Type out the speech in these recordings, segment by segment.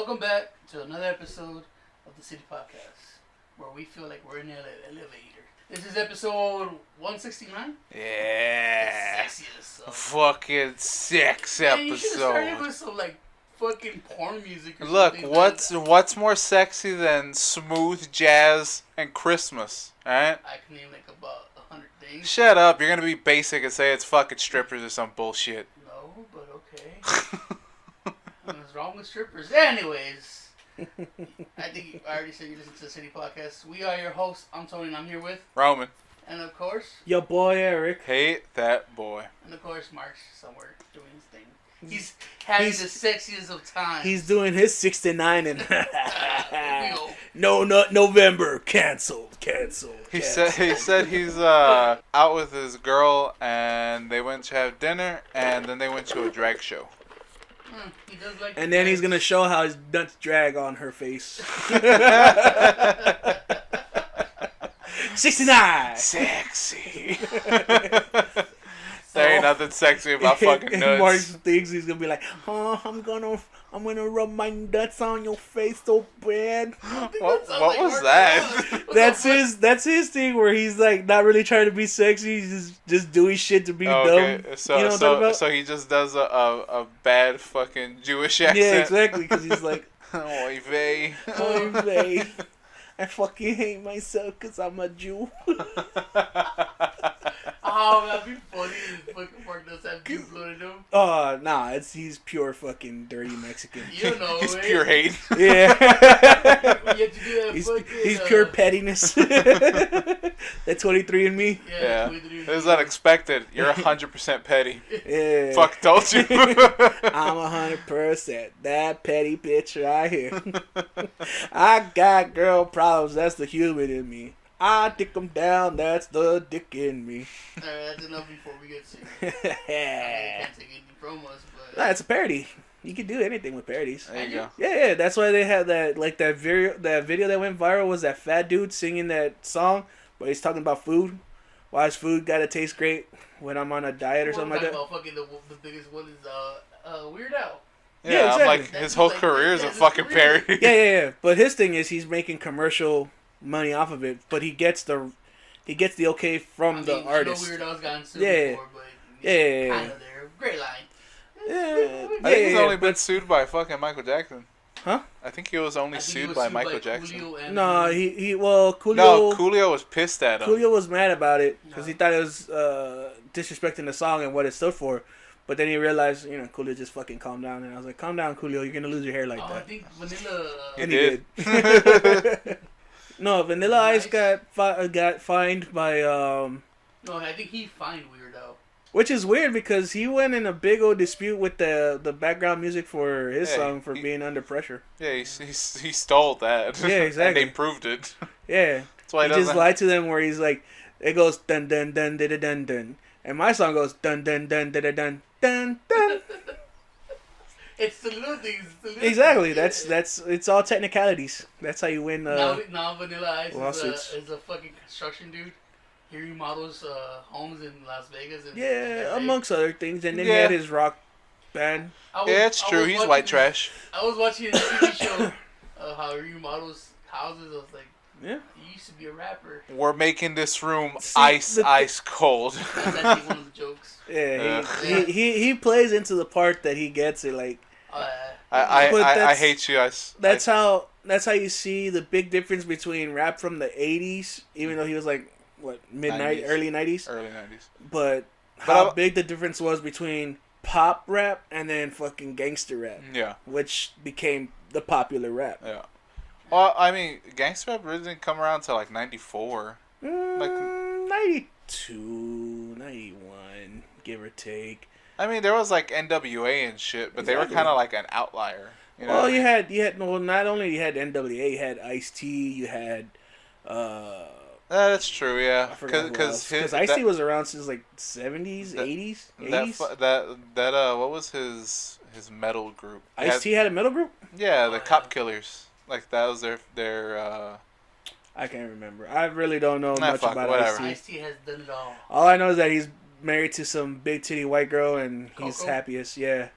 welcome back to another episode of the City Podcast, where we feel like we're in an elevator. This is episode 169. Yeah. The sexiest. Fucking sex Man, you should have started episode. with some like fucking porn music. Or Look, something. what's more sexy than smooth jazz and Christmas? Alright? I can name like about 100 things. Shut up. You're gonna be basic and say it's fucking strippers or some bullshit. No, but okay. What's wrong with strippers? Anyways, I think I already said you listen to the City Podcast. We are your hosts. I'm Tony, and I'm here with, Roman. and of course, Your boy Eric. Hate that boy. Mark's somewhere doing his thing. He's having He's- the sexiest of times. He's doing his 69 and Yo. no, not November. Canceled. He said he's out with his girl and they went to have dinner and then they went to a drag show. He does like. And then he's gonna show how his nuts drag on her face. 69. Sexy. There ain't nothing sexy about fucking And nuts. Mark thinks he's gonna be like, oh, I'm gonna rub my nuts on your face so bad. What was that? That's his thing where he's like not really trying to be sexy. He's just doing shit to be dumb. Okay, so you know what I'm talking about? so he just does a bad fucking Jewish accent. Yeah, exactly. Because he's like, Oy vey. oh, babe, I fucking hate myself because I'm a Jew. Oh, that'd be funny. If fucking Mark does have Jew blood in him. Oh, nah, he's pure fucking dirty Mexican. You know He's it. pure hate. Yeah. When you have to do that he's fucking, he's pure pettiness. That 23 and me. Yeah. we do. It was unexpected. You're 100% petty. Yeah. Fuck told you. I'm 100% that petty bitch right here. I got girl problems. That's the human in me. I dick them down. That's the dick in me. Alright, that's enough before we get to. I can't take any from us, but. Nah, it's a parody. You can do anything with parodies. There you go. Yeah, that's why they had that video that went viral was that fat dude singing that song, but he's talking about food. Why his food gotta taste great when I'm on a diet or something like that. About fucking the biggest one is Weird Al. Yeah, I'm exactly. like, his whole career is a fucking parody. Yeah. But his thing is he's making commercial money off of it, but he gets the okay from the artist. I know Weird Al's gotten sued Yeah. before, but Yeah. kind of there. Great line. Yeah. I think he's only been sued by fucking Michael Jackson. Huh? I think he was only I think he sued was by sued Michael Jackson. Coolio and No, Coolio. No, Coolio was pissed at him. Coolio was mad about it because No. he thought it was disrespecting the song and what it stood for. But then he realized, Coolio just fucking calmed down. And I was like, calm down, Coolio. You're going to lose your hair like I that. think Vanilla. He And did. he did. No, Vanilla Ice Nice. got fined by... No, I think he fined Weird Al. which is weird because he went in a big old dispute with the background music for his Yeah, song for being under pressure. Yeah, he stole that. Yeah, exactly. And they proved it. Yeah. That's why He just lied to them where he's like, it goes dun dun dun dun dun dun. And my song goes dun dun dun dun dun dun dun dun. It's the little things. Exactly. That's it's all technicalities. That's how you win. Now Vanilla Ice lawsuits. is a fucking construction dude. He remodels homes in Las Vegas. And Yeah, LA. amongst other things. And then he Yeah. had his rock band. Yeah, it's true. He's white trash. I was watching a TV show how he remodels houses. I was like, Yeah. he used to be a rapper. We're making this room See, ice cold. That's actually one of the jokes. Yeah, Yeah. he plays into the part that he gets it. Like But I that's- hate you. that's how you see the big difference between rap from the 80s, even though he was like what midnight 90s. early 90s. early 90s. But But how I- big the difference was between pop rap and then fucking gangster rap, Yeah, which became the popular rap. yeah. Well, I mean, gangster rap really didn't come around until like 94. Like- 92, 91, give or take. I mean, there was like NWA and shit, but they were Exactly. kind of like an outlier. You know Well, what I you mean? had well, not only you had NWA, you had Ice-T, you had That's true, yeah. I forgot Because Ice-T was around since like 70s, that- 80s, that 80s. what was his metal group? He Ice-T had a metal group? Yeah, the Oh, Cop yeah. Killers. Like that was their I can't remember. I really don't know Nah, much fuck, about whatever. Ice-T. Ice-T has done it all. All I know is that he's married to some big titty white girl and he's Coco? happiest. Yeah.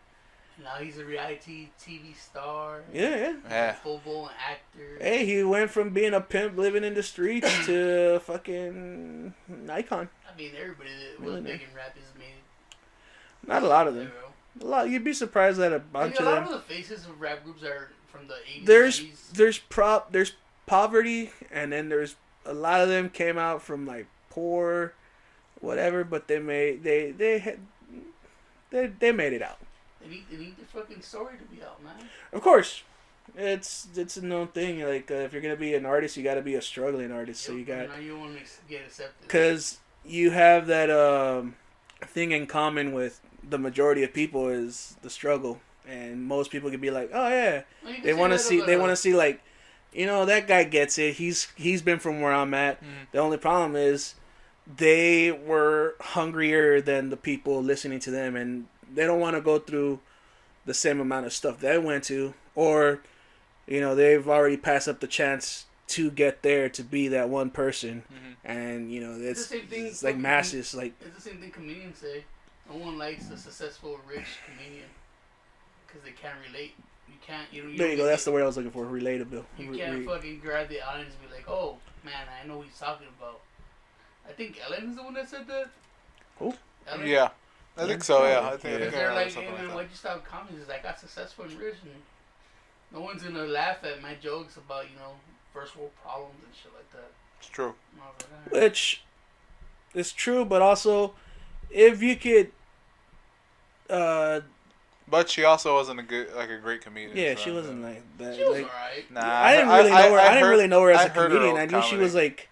Now he's a reality TV star. Yeah. Yeah. Full-blown actor. Hey, he went from being a pimp living in the streets to a fucking icon. I mean, everybody that was big in rap is made. Not a lot of them. A lot. You'd be surprised that a bunch a of lot them. of the faces of rap groups are from the 80s. There's poverty, and then there's a lot of them came out from like poor, whatever. But they made they made it out. They need the fucking story to be out, man. Of course, it's a known thing. Like if you're gonna be an artist, you got to be a struggling artist. So you got you want to get accepted because you have that thing in common with the majority of people is the struggle, and most people can be like, oh yeah, they want to see like, you know, that guy gets it. He's been from where I'm at. The only problem is they were hungrier than the people listening to them, and they don't want to go through the same amount of stuff they went to, or, you know, they've already passed up the chance to get there to be that one person, and you know it's like masses. Like it's the same thing comedians say. No one likes a successful rich comedian because they can't relate. You can't. There you go. That's the word I was looking for. Relatable. You can't fucking grab the audience and be like, "Oh man, I know what he's talking about." I think Ellen is the one that said that. Who? Ellen? Yeah. I think so, yeah. I think they're I like, something hey man, like why'd you stop comedy? He's like, I got successful and rich, and no one's gonna laugh at my jokes about, you know, first world problems and shit like that. It's true. Which is true, but also, if you could, but she also wasn't a great comedian. Yeah, so she wasn't like that. She was like, alright. Nah, I didn't really know her. I didn't really know her as a heard comedian. I knew she was like,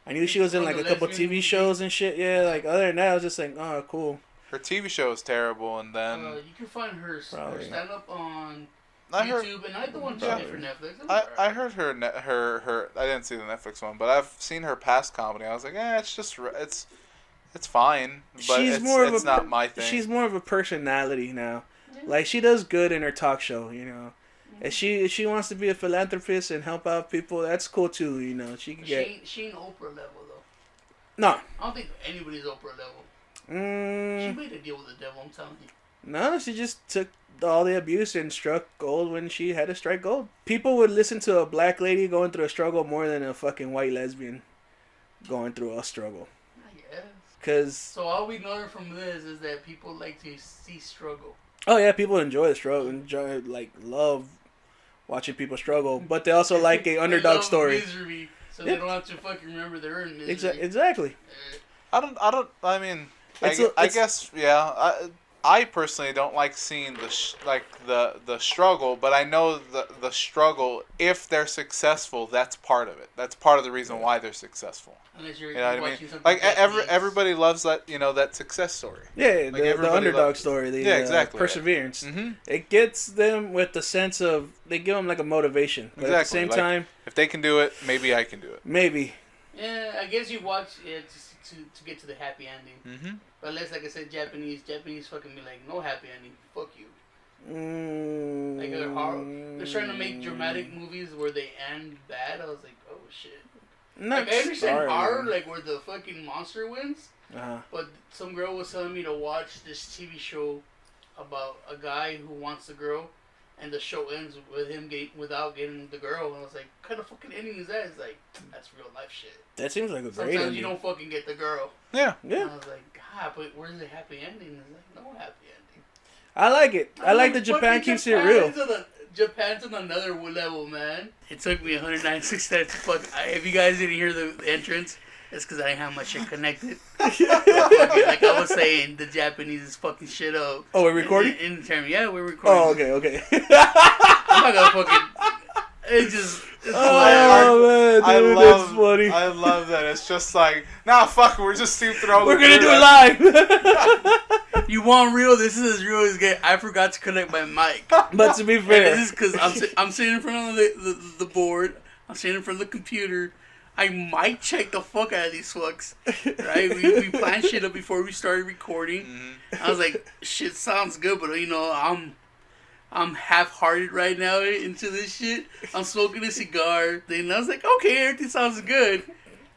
I knew she was in like a couple TV shows and shit. Yeah, like other than that, I was just like, oh, cool. Her TV show is terrible, and then You can find her stand up on I YouTube, and I the one she did for Netflix. I heard her. I didn't see the Netflix one, but I've seen her past comedy. I was like, it's just it's fine, but it's not my thing. She's more of a personality now. Like she does good in her talk show, you know. If she wants to be a philanthropist and help out people, that's cool too, you know. She can get. She ain't Oprah level though. No. I don't think anybody's Oprah level. She made a deal with the devil. I'm telling you. No, she just took all the abuse and struck gold when she had to strike gold. People would listen to a black lady going through a struggle more than a fucking white lesbian going through a struggle. I guess. Cause so all we learn from this is that people like to see struggle. Oh yeah, people enjoy the struggle, love watching people struggle, but they also like a underdog story. Misery, so they don't have to fucking remember their own misery. Exactly. I mean, I guess yeah. I personally don't like seeing the struggle, but I know the struggle. If they're successful, that's part of it. That's part of the reason why they're successful. Unless you're you know what I mean? something Like everybody loves that, you know, that success story. Yeah, the underdog story. Exactly. Perseverance. Mm-hmm. It gets them with the sense of they give them like a motivation. But at the same time, if they can do it, maybe I can do it. Maybe. Yeah, I guess you watch it to get to the happy ending. Mm-hmm. But unless, like I said, Japanese fucking be like, no happy ending, fuck you. Like they're trying to make dramatic movies where they end bad. I was like, oh shit. Not like, I understand horror, sorry. like where the fucking monster wins. But some girl was telling me to watch this TV show about a guy who wants the girl, and the show ends with him without getting the girl. And I was like, what kind of fucking ending is that? It's like, that's real life shit. That seems like a great Sometimes ending. you don't fucking get the girl. Yeah. And I was like, God, but where's the happy ending? It's like, no happy ending. I like it. I like that Japan keeps it real. Japan's on another level, man. It took me 196 times to fuck. If you guys didn't hear the entrance, it's because I didn't have my shit connected. Like I was saying, the Japanese is fucking shit up. Oh, we're recording? In term, yeah, we're recording. Oh, okay. I'm not gonna fucking. It's man, dude, that's funny. I love that. It's just like, nah, fuck it, we're just throwing. We're gonna do it live. You want real? This is as real as get. I forgot to connect my mic. But to be fair, this is because I'm sitting in front of the board. I'm sitting in front of the computer. I might check the fuck out of these fucks. Right? We planned shit up before we started recording. Mm-hmm. I was like, shit sounds good, but you know, I'm half-hearted right now into this shit. I'm smoking a cigar. Then I was like, okay, everything sounds good.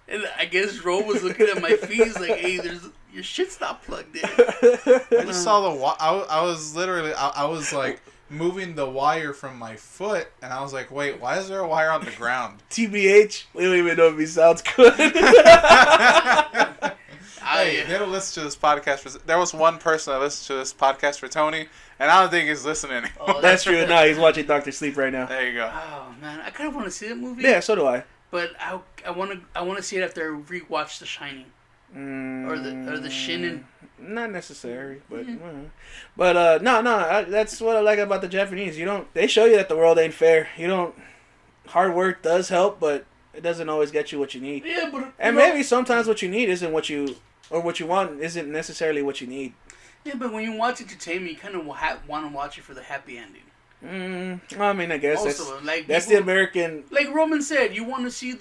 And I guess Ro was looking at my feet. He's like, hey, your shit's not plugged in. I just saw the I was literally I was like moving the wire from my foot, and I was like, wait, why is there a wire on the ground? TBH, we don't even know if he sounds good. Hey, they don't listen to this podcast. There was one person that listened to this podcast for Tony, and I don't think he's listening anymore. Oh, that's true. No, he's watching Dr. Sleep right now. There you go. Oh man, I kind of want to see that movie. Yeah, so do I. But I want to see it after I rewatch The Shining or the Shinin. Not necessary, but no. That's what I like about the Japanese. They show you that the world ain't fair. Hard work does help, but it doesn't always get you what you need. Yeah, but maybe sometimes what you need isn't what you want isn't necessarily what you need. Yeah, but when you watch entertainment, you kind of want to watch it for the happy ending. I mean, I guess that's the American. Like Roman said, you don't want to see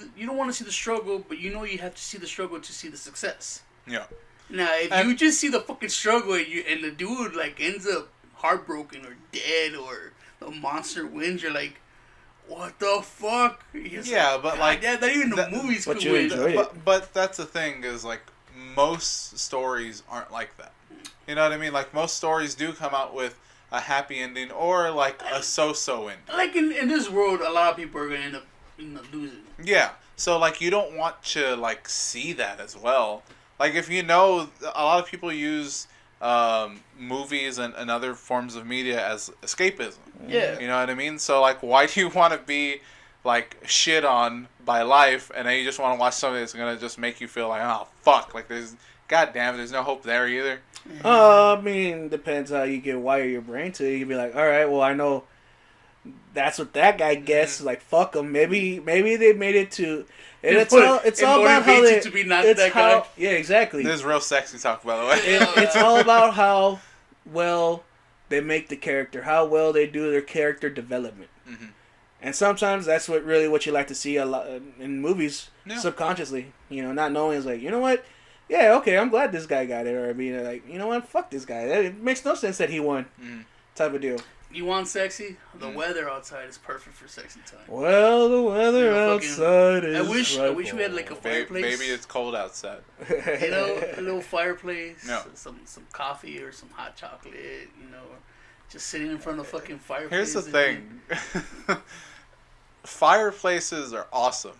the struggle, but you have to see the struggle to see the success. Yeah. Now, if you just see the fucking struggle and the dude like ends up heartbroken or dead or the monster wins, you're like, what the fuck? But like not even the movies but could you win. enjoy it. But that's the thing is like most stories aren't like that. You know what I mean? Like most stories do come out with a happy ending or like a so-so ending. Like in this world, a lot of people are gonna end up losing. Yeah. So like you don't want to like see that as well. Like if a lot of people use movies and other forms of media as escapism. Yeah. You know what I mean? So like why do you want to be like shit on by life and then you just want to watch something that's gonna just make you feel like, oh fuck, like there's no hope there either. I mean, depends how you can wire your brain to it. You can be like, all right, well, I know that's what that guy gets. Like, fuck them. Maybe they made it to. And it's all about how they. To be not that guy. Yeah, exactly. This is real sexy talk, by the way. It's all about how well they make the character, how well they do their character development. Mm-hmm. And sometimes that's what you like to see a lot in movies subconsciously. Not knowing is like, you know what. Yeah, okay, I'm glad this guy got it. Or being like, you know what, fuck this guy. It makes no sense that he won. Type of deal. You want sexy? The weather outside is perfect for sexy time. Well, the weather outside is I wish we had like a fireplace. Maybe it's cold outside. A little fireplace. No. Some coffee or some hot chocolate, just sitting in front of the fucking fireplace. Here's the thing. Fireplaces are awesome.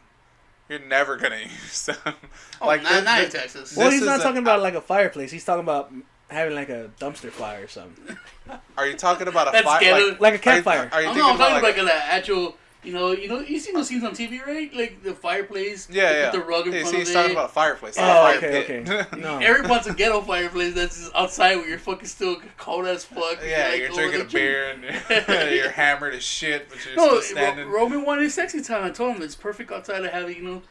You're never gonna use them. Not in Texas. Well, he's not talking about like a fireplace. He's talking about having like a dumpster fire or something. Are you talking about a fire? Like a campfire? I'm talking about an actual. You see those scenes on TV, right? Like the fireplace. Yeah. Put the rug in front of it. He's talking about a fireplace. Okay. No. Everyone's a ghetto fireplace that's just outside where you're fucking still cold as fuck. Yeah, you're drinking a beer and you're hammered as shit, but you're still standing. Roman wanted sexy time. I told him it's perfect outside to have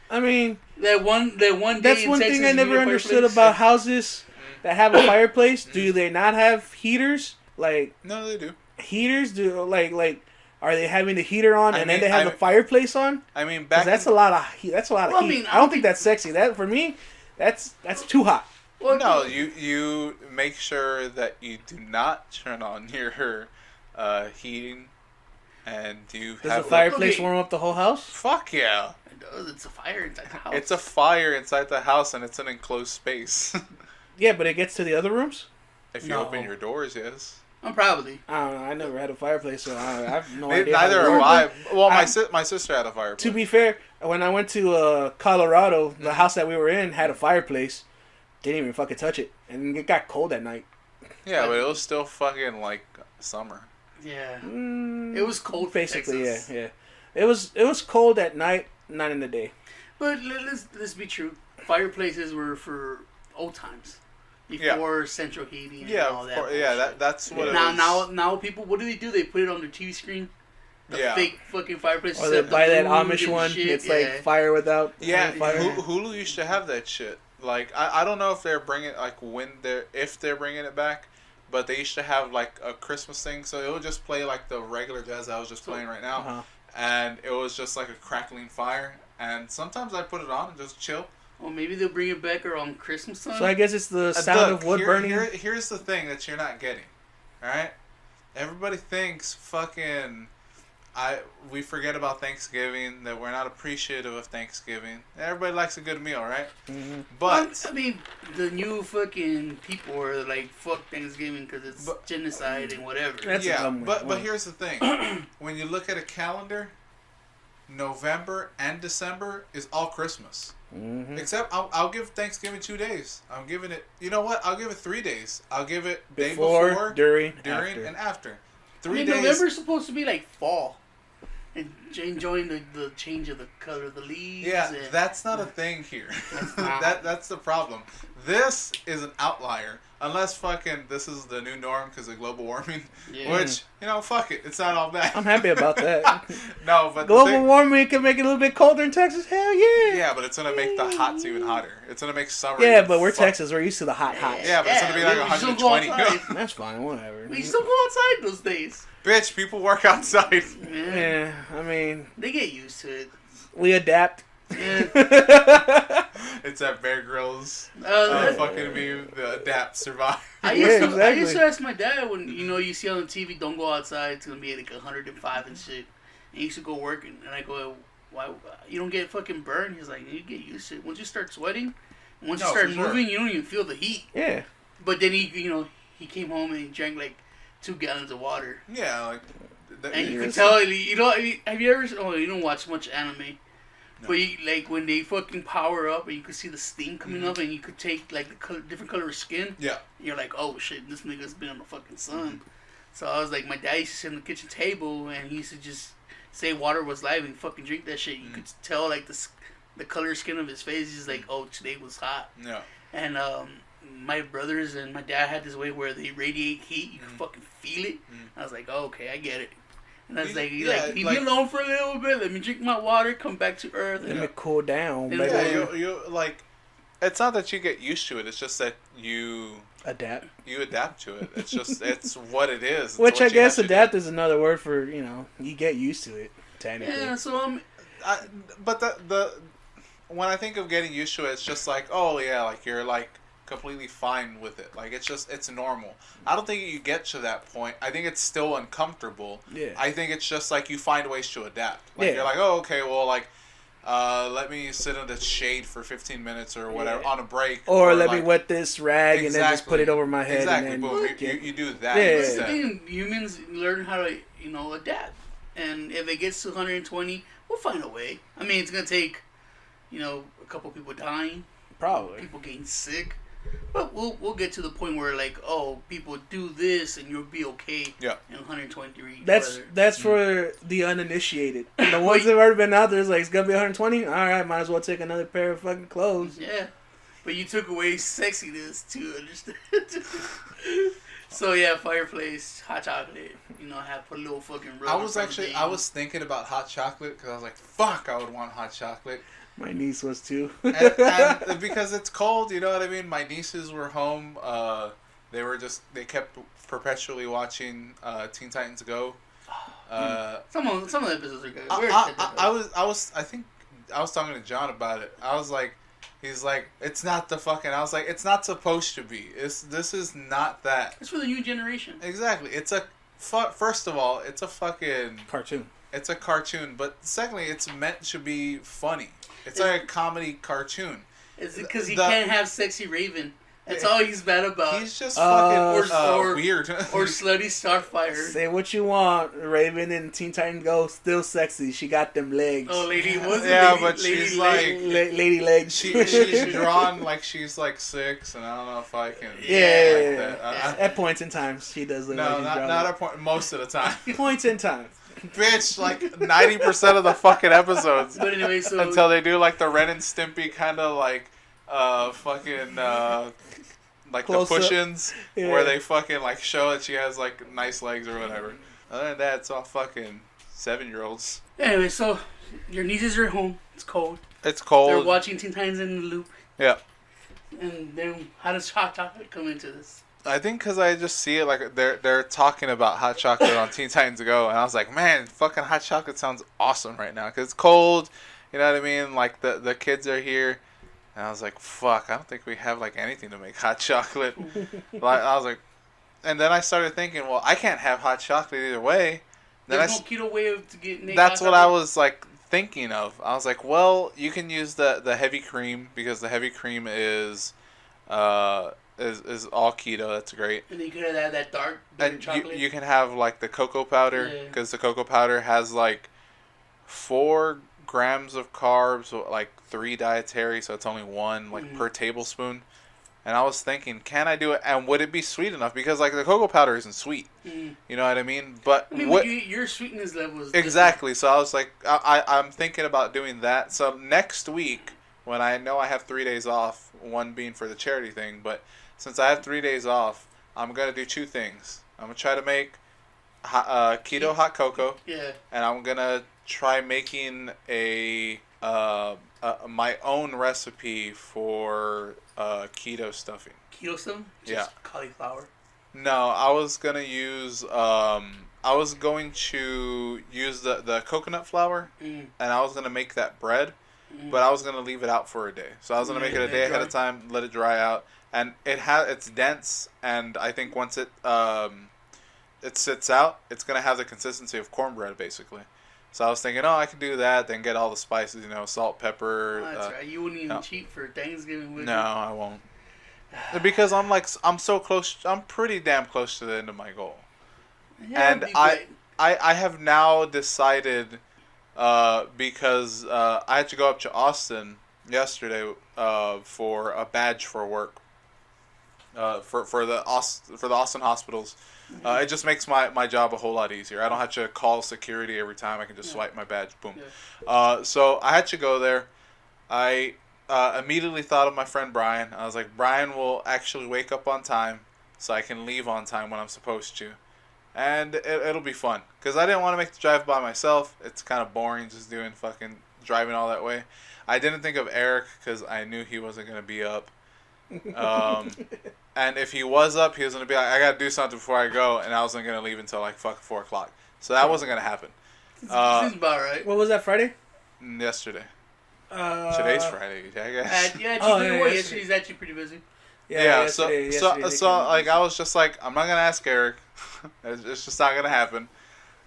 I mean, that one day. That's one thing I never understood about houses that have a fireplace. Do they not have heaters? Like no, they do. Heaters do like. Are they having the heater on then they have the fireplace on? I mean, that's a lot of heat. I mean, I don't think that's sexy. That for me, that's too hot. Well, no, you make sure that you do not turn on your heating, and you does the fireplace warm up the whole house? Fuck yeah! It does. It's a fire inside the house. It's a fire inside the house, and it's an enclosed space. Yeah, but it gets to the other rooms. If you open your doors, yes. Probably. I don't know. I never had a fireplace, so I have no idea. Neither have I. Well, my sister had a fireplace. To be fair, when I went to Colorado, the house that we were in had a fireplace. Didn't even fucking touch it, and it got cold at night. Yeah, but it was still fucking like summer. Yeah, it was cold. Basically, yeah. It was cold at night, not in the day. But let's be true. Fireplaces were for old times. Before central heating and all that. That's what it was. Now people, what do? They put it on their TV screen. The fake fucking fireplace. Or they buy that Amish one. Shit. It's like fire without. Yeah, fire. Hulu used to have that shit. Like I don't know if they're bringing if they're bringing it back, but they used to have like a Christmas thing, so it would just play like the regular jazz I was just playing right now, and it was just like a crackling fire. And sometimes I put it on and just chill. Well, maybe they'll bring it back around Christmas time. So I guess it's the sound of wood burning. Here's the thing that you're not getting. All right, everybody thinks fucking we forget about Thanksgiving, that we're not appreciative of Thanksgiving. Everybody likes a good meal, right? Mm-hmm. But I mean, the new fucking people are like, fuck Thanksgiving because it's genocide and whatever. That's a dumb one. but here's the thing: when you look at a calendar, November and December is all Christmas. Mm-hmm. Except I'll give Thanksgiving 2 days. I'm giving it. You know what? I'll give it 3 days. I'll give it day before, during, and after. 3 I mean, days. November's supposed to be like fall. And enjoying the change of the color of the leaves. Yeah, and that's not a thing here. not. That's the problem. This is an outlier. Unless fucking this is the new norm because of global warming. Yeah. Which, fuck it. It's not all bad. I'm happy about that. No, but Global warming can make it a little bit colder in Texas. Hell yeah. Yeah, but it's going to make the hots even hotter. It's going to make summer Yeah, even but we're Texas. We're used to the hot. Yeah, but it's going to be like we still go 120. outside. That's fine. Whatever. We still go outside those days. Bitch, people work outside. Yeah, I mean, They get used to it. we adapt. Yeah. It's that Bear Grylls That- fucking meme, the adapt, survive. I used to ask my dad when you see on the TV, don't go outside. It's gonna be like 105 and shit. And he used to go work, and I go, why you don't get fucking burned? He's like, you get used to it. Once you start sweating, once you start moving, you don't even feel the heat. Yeah. But then he came home and he drank like 2 gallons of water. Yeah, like. And you could tell, have you ever? Oh, you don't watch much anime. No. But like when they fucking power up and you could see the steam coming up and you could take like the different color of skin. Yeah. You're like, oh shit, this nigga's been on the fucking sun. So I was like, my dad used to sit on the kitchen table and he used to just say water was life and fucking drink that shit. You could tell like the color skin of his face. He's like, oh, today was hot. Yeah. And my brothers and my dad had this way where they radiate heat. You can fucking feel it. I was like, oh, okay, I get it. And I was like, leave me alone for a little bit. Let me drink my water, come back to earth. Let me cool down. Yeah, you like. It's not that you get used to it. It's just that you adapt. You adapt to it. It's just it's what it is. It's Which I guess adapt do. is another word for you get used to it. Technically. Yeah. So but the when I think of getting used to it, it's just like like you're like completely fine with it. Like it's normal. I don't think you get to that point. I think it's still uncomfortable. Yeah. I think it's just like you find ways to adapt. Like you're like, oh, okay, well, like let me sit in the shade for 15 minutes or whatever on a break. Or let me wet this rag and then just put it over my head. Exactly. And Boom. then You do that. Yeah. That's the thing. Humans learn how to adapt. And if it gets to 120, we'll find a way. I mean, it's gonna take a couple people dying. Probably. People getting sick. But we'll get to the point where like, oh, people do this and you'll be okay. Yeah. In 120 degrees. That's for the uninitiated. The ones that have already been out there is like, it's gonna be 120. All right, might as well take another pair of fucking clothes. Yeah, but you took away sexiness to understand. So yeah, fireplace, hot chocolate. Put a little fucking. I was thinking about hot chocolate because I was like, fuck, I would want hot chocolate. My niece was too. and because it's cold, you know what I mean? My nieces were home. They kept perpetually watching Teen Titans Go. Some of the episodes are good. I was talking to John about it. I was like, he's like, it's not the fucking. I was like, it's not supposed to be. This is not that. It's for the new generation. Exactly. It's a first of all, it's a fucking cartoon. It's a cartoon, but secondly, it's meant to be funny. It's like a comedy cartoon. Is it because he can't have sexy Raven? That's all he's bad about. He's just fucking or weird. Or slutty Starfire. Say what you want. Raven and Teen Titans Go, still sexy. She got them legs. Oh, lady, was it? Yeah, but she's like lady legs. She's drawn like she's like 6, and I don't know if I can. Yeah. At points in time, she does look like she's drawn. Not at point. Most of the time. Points in time. Bitch, like 90% of the fucking episodes. But anyway, so until they do like the Ren and Stimpy kind of like fucking like the push-ins where they fucking like show that she has like nice legs or whatever. Other than that, it's all fucking 7-year-olds. Anyway, so your nieces are at home. It's cold. It's cold. They're watching Teen Titans in the Loop. Yeah. And then how does hot chocolate come into this? I think because I just see it like they're talking about hot chocolate on Teen Titans Go, and I was like, man, fucking hot chocolate sounds awesome right now because it's cold. You know what I mean? Like the kids are here, and I was like, fuck, I don't think we have like anything to make hot chocolate. I was like, and then I started thinking, well, I can't have hot chocolate either way There's no keto way to get. That's what I was like thinking of. I was like, well, you can use the heavy cream because the heavy cream is all keto. That's great. And then you could have that dark chocolate. You can have like the cocoa powder because the cocoa powder has like 4 grams of carbs, like 3 dietary, so it's only 1 like per tablespoon. And I was thinking, can I do it? And would it be sweet enough? Because like the cocoa powder isn't sweet. You know what I mean? But your sweetness level is exactly. So I was like, I'm thinking about doing that. So next week, when I know I have 3 days off, one being for the charity thing, but since I have 3 days off, I'm gonna do 2 things. I'm gonna try to make keto hot cocoa. Yeah. And I'm gonna try making my own recipe for keto stuffing. Keto stuffing? Just cauliflower? No, I was going to use the coconut flour, and I was going to make that bread, but I was going to leave it out for a day. So I was going to make it a day ahead of time, let it dry out, and it's dense, and I think once it sits out, it's going to have the consistency of cornbread, basically. So I was thinking, I can do that, then get all the spices, salt, pepper. Oh, that's right. You wouldn't even cheat for Thanksgiving, would you? No, I won't. Because I'm so close. I'm pretty damn close to the end of my goal. Yeah, and I have now decided, because I had to go up to Austin yesterday for a badge for work. For the Austin hospitals. It just makes my job a whole lot easier. I don't have to call security every time. I can just swipe my badge. Boom. Yeah. So I had to go there. I immediately thought of my friend Brian. I was like, Brian will actually wake up on time so I can leave on time when I'm supposed to. And it'll be fun. Because I didn't want to make the drive by myself. It's kind of boring just driving all that way. I didn't think of Eric because I knew he wasn't going to be up. And if he was up, he was going to be like, I got to do something before I go, and I wasn't going to leave until like 4 o'clock. So that wasn't going to happen. Seems about right. What was that, Friday? Yesterday. Today's Friday, I guess. Yesterday's actually pretty busy. So like I was just like, I'm not going to ask Eric. It's just not going to happen.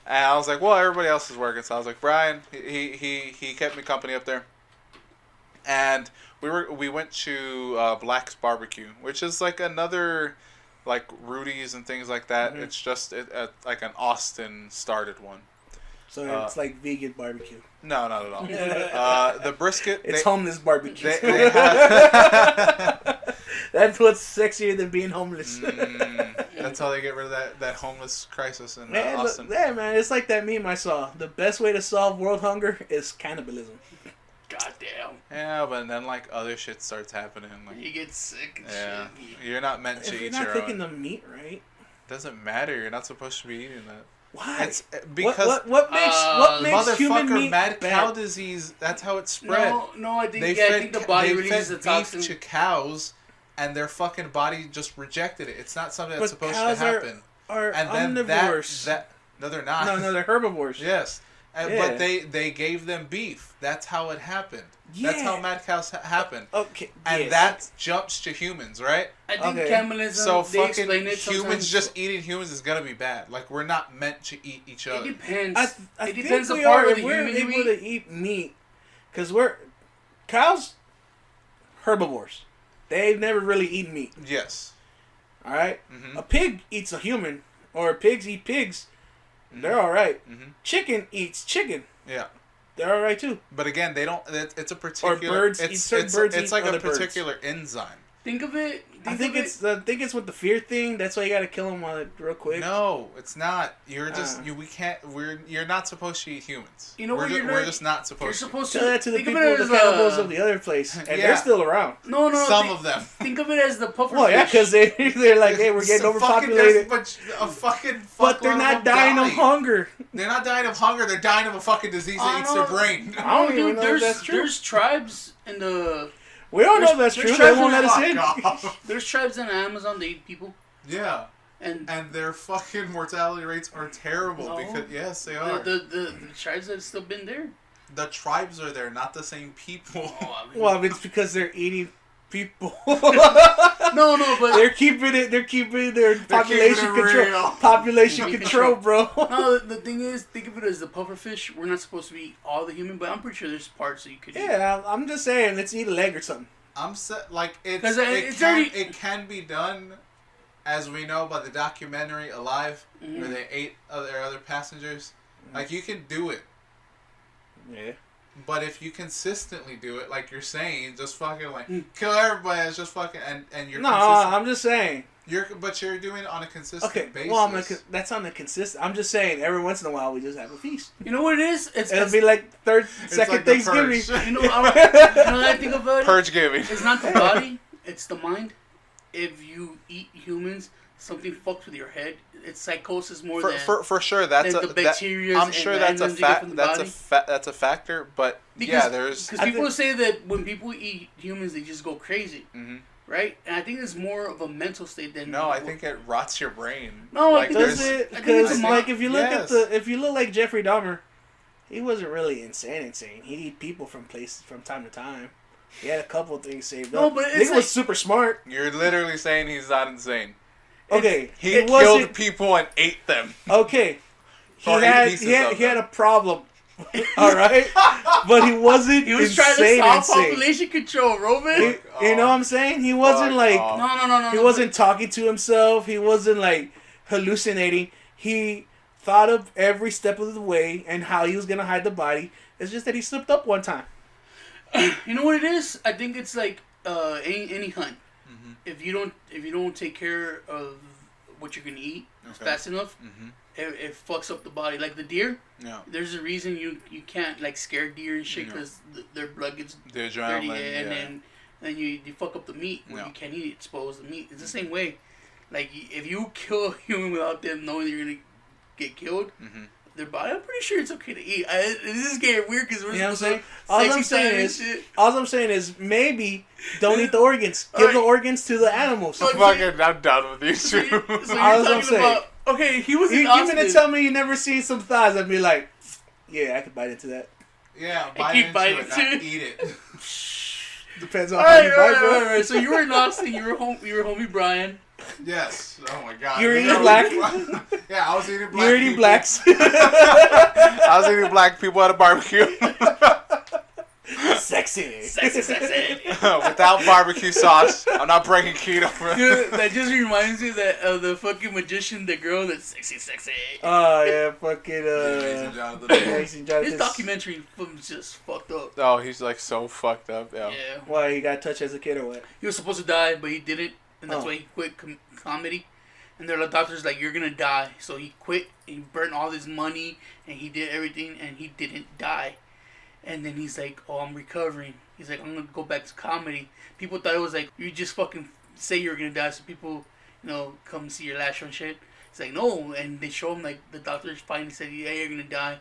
And I was like, well, everybody else is working. So I was like, Brian, he kept me company up there. And we went to Black's Barbecue, which is like another, like Rudy's and things like that. Mm-hmm. It's just like an Austin started one. So it's like vegan barbecue. No, not at all. The brisket. It's homeless barbecue. They have... That's what's sexier than being homeless. That's how they get rid of that homeless crisis in Austin. Man, it's like that meme I saw. The best way to solve world hunger is cannibalism. Goddamn. Yeah, but then like other shit starts happening. Like you get sick and shit. You're not meant to eat your own. You're not taking the meat, right? Doesn't matter. You're not supposed to be eating that. Why? It's because what makes human meat mad bad? cow disease. That's how it spread. No, I think the body releases the toxin to cows, and their fucking body just rejected it. It's not something that's supposed to happen. Are and omnivores. No, they're not. No, they're herbivores. Yes. But they gave them beef. That's how it happened. Yeah. That's how mad cows happened. Okay. And that jumps to humans, right? I think cannibalism, so they explain it humans sometimes. Just eating humans is gonna be bad. Like we're not meant to eat each other. It depends. It depends think the part of the we're human able to eat meat, because cows herbivores. They've never really eaten meat. Yes. All right. Mm-hmm. A pig eats a human, or pigs eat pigs. Mm-hmm. They're all right. Mm-hmm. Chicken eats chicken. Yeah. They're all right too. But again, they don't. It's a particular. Or birds. It's like a particular enzyme. Think of it. I think it's with the fear thing. That's why you got to kill them real quick. No, it's not. You're just we can't. You're not supposed to eat humans. You know what we're just not supposed. You're supposed to. Tell that to the people, the cannibals of the other place, and they're still around. No. Some of them. Think of it as the puffer. Well, yeah, because they're like, hey, we're getting overpopulated. But they're not dying of hunger. They're not dying of hunger. They're dying of a fucking disease that eats their brain. I don't even know if that's true. There's tribes in the. We don't know if that's true. They won't let us in. There's tribes in Amazon that eat people. Yeah. And their fucking mortality rates are terrible because yes, they are. The tribes that have still been there. The tribes are there, not the same people. Well, it's because they're eating people. No, but They're keeping their population control. Population control, bro. No, the thing is, think of it as the pufferfish. We're not supposed to be all the human, but I'm pretty sure there's parts that you could eat. Yeah, I'm just saying, let's eat a leg or something. It can be done, as we know by the documentary Alive, where they ate other passengers. Like, you can do it. Yeah. But if you consistently do it, like you're saying, just fucking like kill everybody, it's just fucking and you're I'm just saying. You're doing it on a consistent basis. Well, that's on the consistent. I'm just saying, every once in a while we just have a feast. You know what it is? It'll be like second like Thanksgiving. You know what I think about it? Purge-giving. It's not the body, it's the mind. If you eat humans, something fucks with your head. It's psychosis more than for sure. That's the bacteria. I'm sure that's a fact. That's a factor. But because people say that when people eat humans, they just go crazy, right? And I think it's more of a mental state than. No, I think it rots your brain. No, like, does it? Because if you look like Jeffrey Dahmer, he wasn't really insane. He'd eat people from time to time. He had a couple of things saved up. But he was super smart. You're literally saying he's not insane. Okay, he killed people and ate them. Okay, he had a problem. All right, but he wasn't. He was trying to solve population control, Roman. You know what I'm saying? He wasn't like no. He wasn't talking to himself. He wasn't like hallucinating. He thought of every step of the way and how he was gonna hide the body. It's just that he slipped up one time. You know what it is? I think it's like any hunt. If you don't take care of what you're gonna eat fast enough, it fucks up the body. Like the deer, there's a reason you can't like scare deer and shit because their blood gets dirty and then you fuck up the meat when you can't eat it, expose the meat. It's the same way. Like if you kill a human without them knowing you're gonna get killed, their body, I'm pretty sure it's okay to eat. This is getting weird because we're saying. All I'm saying is maybe don't eat the organs. Give the organs to the animals. I'm done with these two. So you're talking about, okay, he was. You mean to tell me you never seen some thighs? I'd be like, yeah, I could bite into that. Yeah, bite into it, not eat it. Depends on how you bite, bro. Right. So you were in Austin. You were homie Brian. Yes. Oh my God. You were eating black. Yeah, I was eating black. You were eating blacks. I was eating black people at a barbecue. Sexy. Without barbecue sauce. I'm not breaking keto. Dude, that just reminds me of the fucking magician, the girl that's sexy. Oh yeah, fucking Jason Jonathan. His documentary was just fucked up. Oh, he's like so fucked up. Yeah. Why, he got touched as a kid or what? He was supposed to die, but he didn't, and that's why he quit comedy. And the doctor's like, you're gonna die. So he quit, and he burnt all his money, and he did everything, and he didn't die. And then he's like, oh, I'm recovering. He's like, I'm gonna go back to comedy. People thought it was like, you just fucking say you're gonna die so people, come see your last show and shit. He's like, no. And they show him, like, the doctor finally said, yeah, you're gonna die.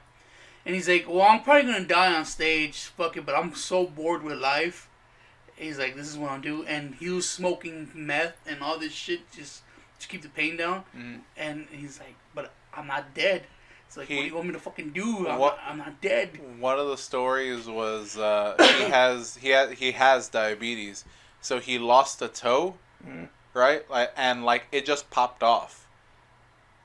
And he's like, well, I'm probably gonna die on stage, fuck it, but I'm so bored with life. And he's like, this is what I'll do. And he was smoking meth and all this shit just to keep the pain down. And he's like, but I'm not dead. It's like, what do you want me to fucking do? I'm not dead. One of the stories was he has diabetes, so he lost a toe, right? And it just popped off,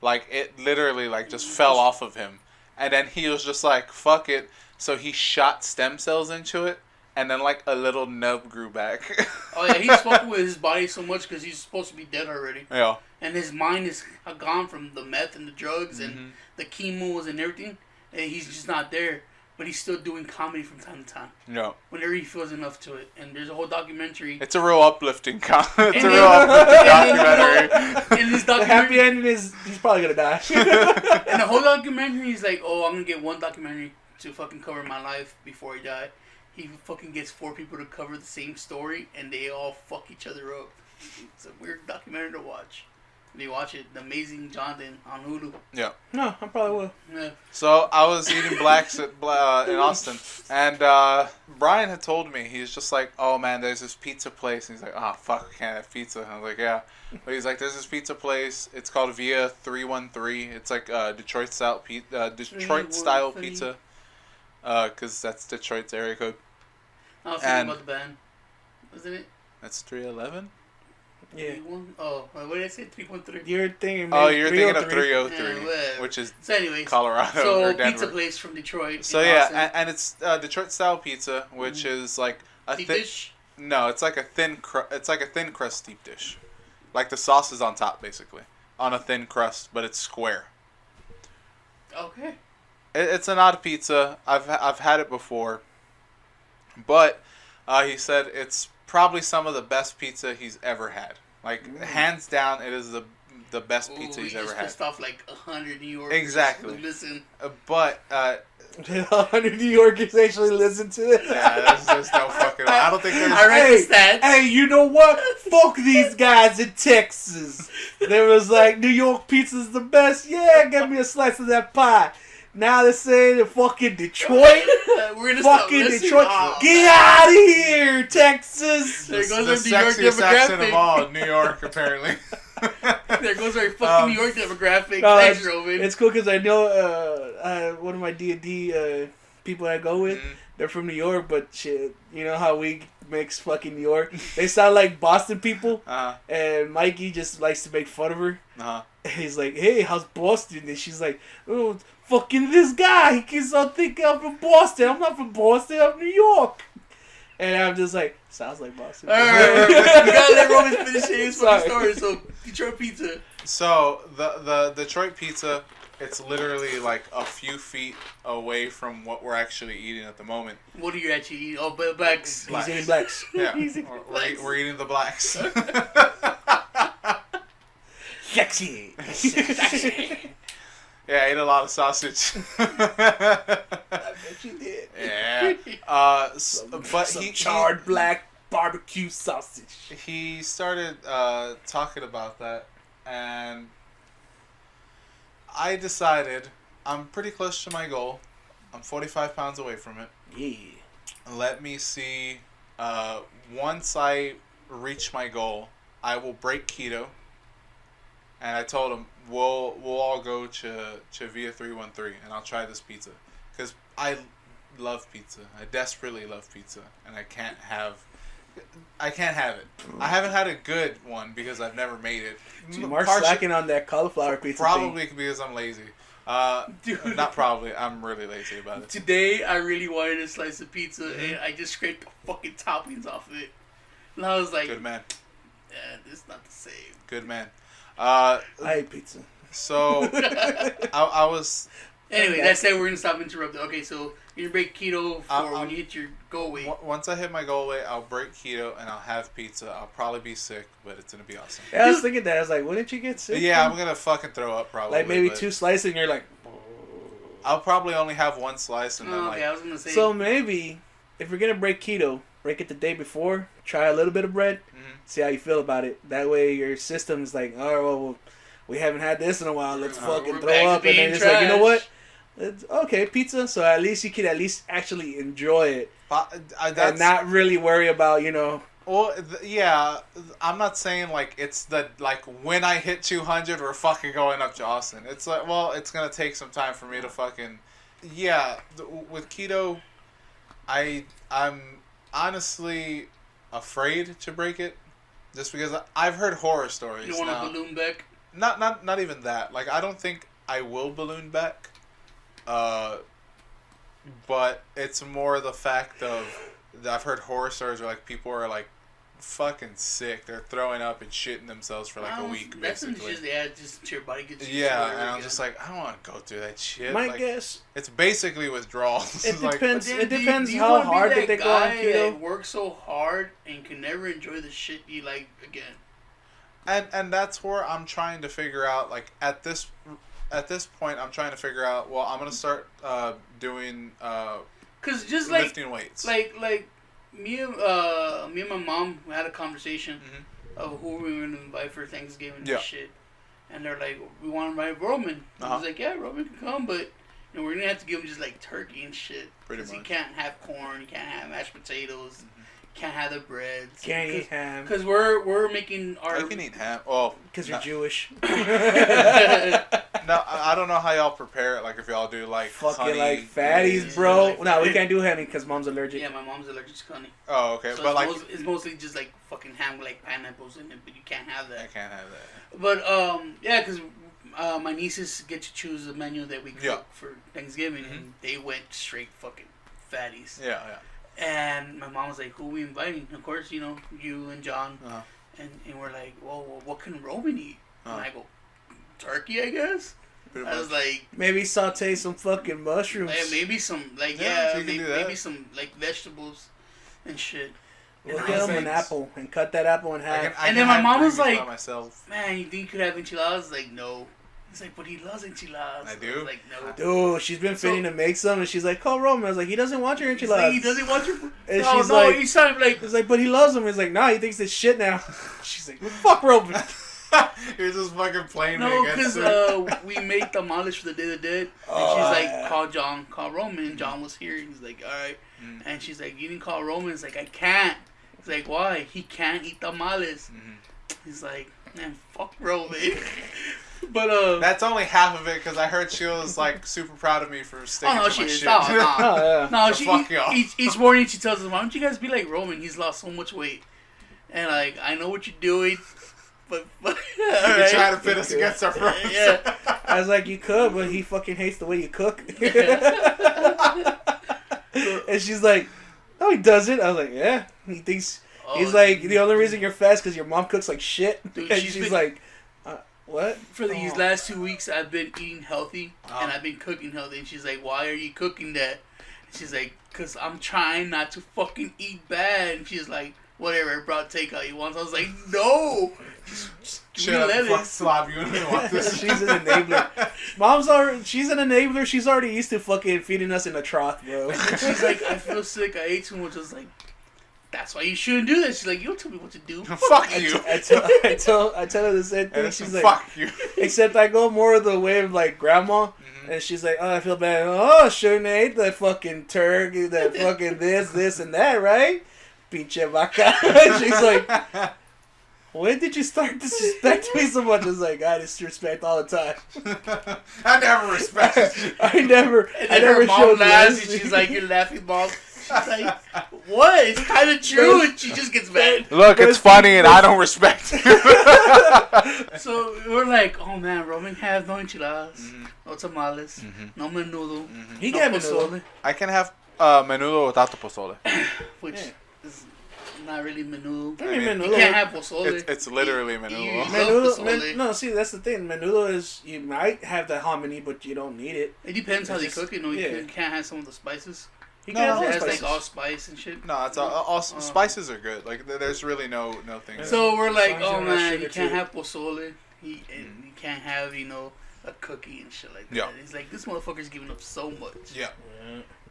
like it literally just fell off of him, and then he was just like, fuck it. So he shot stem cells into it, and then a little nub grew back. Oh yeah, he's fucking with his body so much because he's supposed to be dead already. Yeah. And his mind is gone from the meth and the drugs and the chemos and everything. And he's just not there. But he's still doing comedy from time to time. Yeah. Whenever he feels enough to it. And there's a whole documentary. It's a real uplifting documentary. In this documentary. The happy ending is he's probably going to die. And the whole documentary, he's like, oh, I'm going to get one documentary to fucking cover my life before I die. He fucking gets 4 people to cover the same story, and they all fuck each other up. It's a weird documentary to watch. If you watch it, The Amazing Jonathan on Hulu. Yeah. No, I probably will. Yeah. So I was eating blacks in Austin, and Brian had told me, he's just like, oh man, there's this pizza place. And he's like, oh fuck, I can't have pizza. And I was like, yeah. But he's like, there's this pizza place. It's called Via 313. It's like Detroit style pizza. Because that's Detroit's area code. I was thinking about the band. Wasn't it? That's 311. Yeah. Oh, what did I say? 313. You're thinking. Oh, you're thinking of 303. 303, Yeah, which is so, anyways, Colorado so or Denver. pizza place from Detroit. So in yeah, Austin. and it's Detroit style pizza, which is like a Deep thin. dish. No, it's like a thin. It's like a thin crust deep dish, like the sauce is on top basically, on a thin crust, but it's square. Okay. It's an odd pizza. I've had it before, but he said it's probably some of the best pizza he's ever had. Like hands down, it is the best pizza he's ever had. Pissed off like 100 New Yorkers. Exactly. Listen. But 100 New Yorkers actually listen to this. yeah, there's no fucking. I don't think there's. I read the stats. Hey, you know what? Fuck these guys in Texas. They was like, New York pizza's the best. Yeah, give me a slice of that pie. Now they're saying in fucking Detroit. We're gonna stop Fucking listening. Detroit. Oh, Get out of here, Texas. There goes the our New York sexiest accent demographic. of all, New York apparently. There goes our fucking New York demographic. No, Thanks, Robin. it's cool because I know one of my D&D people I go with, they're from New York, but shit, you know how we mix fucking New York? They sound like Boston people, and Mikey just likes to make fun of her. And he's like, hey, how's Boston? And she's like, oh, fucking this guy. He keeps on thinking I'm from Boston. I'm not from Boston. I'm New York. And I'm just like, sounds like Boston. Alright. We gotta let Robin finish his fucking story. So, Detroit pizza. So the Detroit pizza, it's literally like a few feet away from what we're actually eating at the moment. What are you actually eating? Oh, blacks. He's eating blacks. Yeah, He's eating blacks. we're eating the blacks. Sexy. Yeah, I ate a lot of sausage. I bet you did. Yeah. But Some he charred black barbecue sausage. he started talking about that, and I decided I'm pretty close to my goal. I'm 45 pounds away from it. Yeah. Let me see. Once I reach my goal, I will break keto. And I told him we'll all go to Via 313, and I'll try this pizza because I love pizza. I desperately love pizza, and I can't have it. I haven't had a good one because I've never made it. Mark's slacking on that cauliflower pizza. Probably because I'm lazy. Dude. Not probably. I'm really lazy about it. Today, I really wanted a slice of pizza, and I just scraped the fucking toppings off of it. And I was like, Good man. it's not the same. Good man. I hate pizza. So I was. Anyway, that said, we're gonna stop interrupting. Okay, so you're gonna break keto for when you hit your goal weight. Once I hit my goal weight, I'll break keto and I'll have pizza. I'll probably be sick, but it's gonna be awesome. Yeah, I was thinking that. I was like, wouldn't you get sick? Yeah, from- I'm gonna fucking throw up probably. like maybe but 2 slices, and you're like. I'll probably only have one slice and then Oh, like. yeah, I was gonna say. So maybe if you're gonna break keto, break it the day before. Try a little bit of bread. See how you feel about it. That way your system's like, all right, well, we haven't had this in a while. Let's fucking we're throw back to up, and then being it's like, you know trash. what? It's okay, pizza. So at least you can at least actually enjoy it and not really worry about Well, yeah, I'm not saying like it's the like when I hit 200 we're fucking going up to Austin. It's like, well, it's gonna take some time for me to fucking with keto. I'm honestly afraid to break it, just because I've heard horror stories. You don't want to balloon back? Not even that. Like, I don't think I will balloon back. But it's more the fact of I've heard horror stories where like people are like fucking sick. They're throwing up and shitting themselves for like a week, basically. Just your body gets. Yeah, and I'm just like, I don't want to go through that shit. My like, guess. It's basically withdrawal. It Like, depends. But It then, depends do you how wanna be hard that did they go on guy keto. that works so hard and can never enjoy the shit you like again. And that's where I'm trying to figure out. Like at this point, I'm trying to figure out. Well, I'm gonna start doing Cause just like lifting weights. like me and my mom had a conversation of who we were gonna invite for Thanksgiving and shit, and they're like, we want to invite Roman. I was like, yeah, Roman can come, but we're gonna have to give him just like turkey and shit. Pretty much. He can't have corn, he can't have mashed potatoes, can't have the breads. Can't eat ham. Cause we're making our. I can eat ham. Oh, Because you're Jewish. No, I don't know how y'all prepare it. Like if y'all do like fucking honey, like fatties, yeah, bro. like No, we fatty. can't do honey because mom's allergic. Yeah, my mom's allergic to honey. Oh, okay, So but it's mostly just like fucking ham with like pineapples in it, but you can't have I that. can't have that. But yeah, because my nieces get to choose the menu that we cook for Thanksgiving, and they went straight fucking fatties. Yeah. And my mom was like, "Who are we inviting?" Of course, you know, you and John. Uh-huh. And we're like, "Well, what can Roman eat?" Uh-huh. And I go, "Turkey, I guess." I was like, maybe saute some fucking mushrooms. maybe some like Yeah, you can do that. maybe some like vegetables and shit." We'll And get I was them an like, apple and cut that apple in half. And then my mom was greens by like, myself. "Man, you think you could have enchiladas?" Like, no. He's like, "But he loves enchiladas." I do? was like, no. Dude, she's been fitting to make some, and she's like, "Call Roman." I was like, "He doesn't want your He's enchiladas." like, he doesn't want your. And No, she's no, like- he's not like. It's like, but he loves them. He's like, "Nah, he thinks it's shit now." She's like, "Fuck Roman." You're just fucking playing No, against because it. we made tamales for the Day of the Dead, and Oh, she's like, yeah. call Roman. And John was here, and he's like, all right. Mm. And she's like, you didn't call Roman. It's like, I can't. He's like, why? He can't eat tamales. He's like, man, fuck Roman. But That's only half of it because I heard she was like super proud of me for sticking oh no, to she my is. shit. No, Oh yeah. no, So fuck y'all. each morning she tells us, why don't you guys be like Roman? He's lost so much weight, and like I know what you're doing, but You're trying to pit us against our friends. Yeah. I was like, "You could," but he fucking hates the way you cook. And she's like, "No, he doesn't." I was like, "Yeah, he thinks." He's like, "The only reason you're fast because your mom cooks like shit." Dude, And she's she's been- like, "What?" For these last 2 weeks, I've been eating healthy Oh. and I've been cooking healthy. And she's like, "Why are you cooking that?" And she's like, "Cause I'm trying not to fucking eat bad." And she's like, "Whatever, I brought takeout you want." I was like, "No, just give me Shut up, fuck lettuce." slob. You don't want this. She's an enabler. Mom's already. She's an enabler. She's already used to fucking feeding us in a trough, bro. And she's like, "I feel sick. I ate too much." I was like, "That's why you shouldn't do this." She's like, "You don't tell me what to do." Fuck you. I tell her the same thing. And She's fuck like, you. except I go more the way of like grandma. And she's like, "Oh, I feel bad. Oh, shouldn't have ate that fucking turkey, that fucking this, and that, right? Pinche vaca." She's like, "When did you start disrespecting me so much?" I was like, "I disrespect all the time. I never respected you. I never And then her mom laughs and she's like, "You're laughing, mom." She's like, "What? It's kind of true." And she just gets mad. Look, it's funny and I don't respect you. So we're like, "Oh man, Roman has no enchiladas, no tamales, no menudo, He no got me pozole," I can have menudo without the pozole. which Yeah. is not really menudo. I mean, I mean, You menudo. can't have pozole. It's literally You menudo. love Menudo, pozole. no, see, that's the thing. Menudo is, you might have the hominy, but you don't need it. It depends how It's they just- cook it. No, you yeah. can't have some of the spices. You No, can have no, all It the has like spices. all spice and shit. No, it's all spices are good. Like there's really no thing. So we're like, As long as "Oh you don't have man, sugar you can't to it." have pozole. And you can't have a cookie and shit like that." Yeah. He's like, "This motherfucker's giving up so much. Yeah.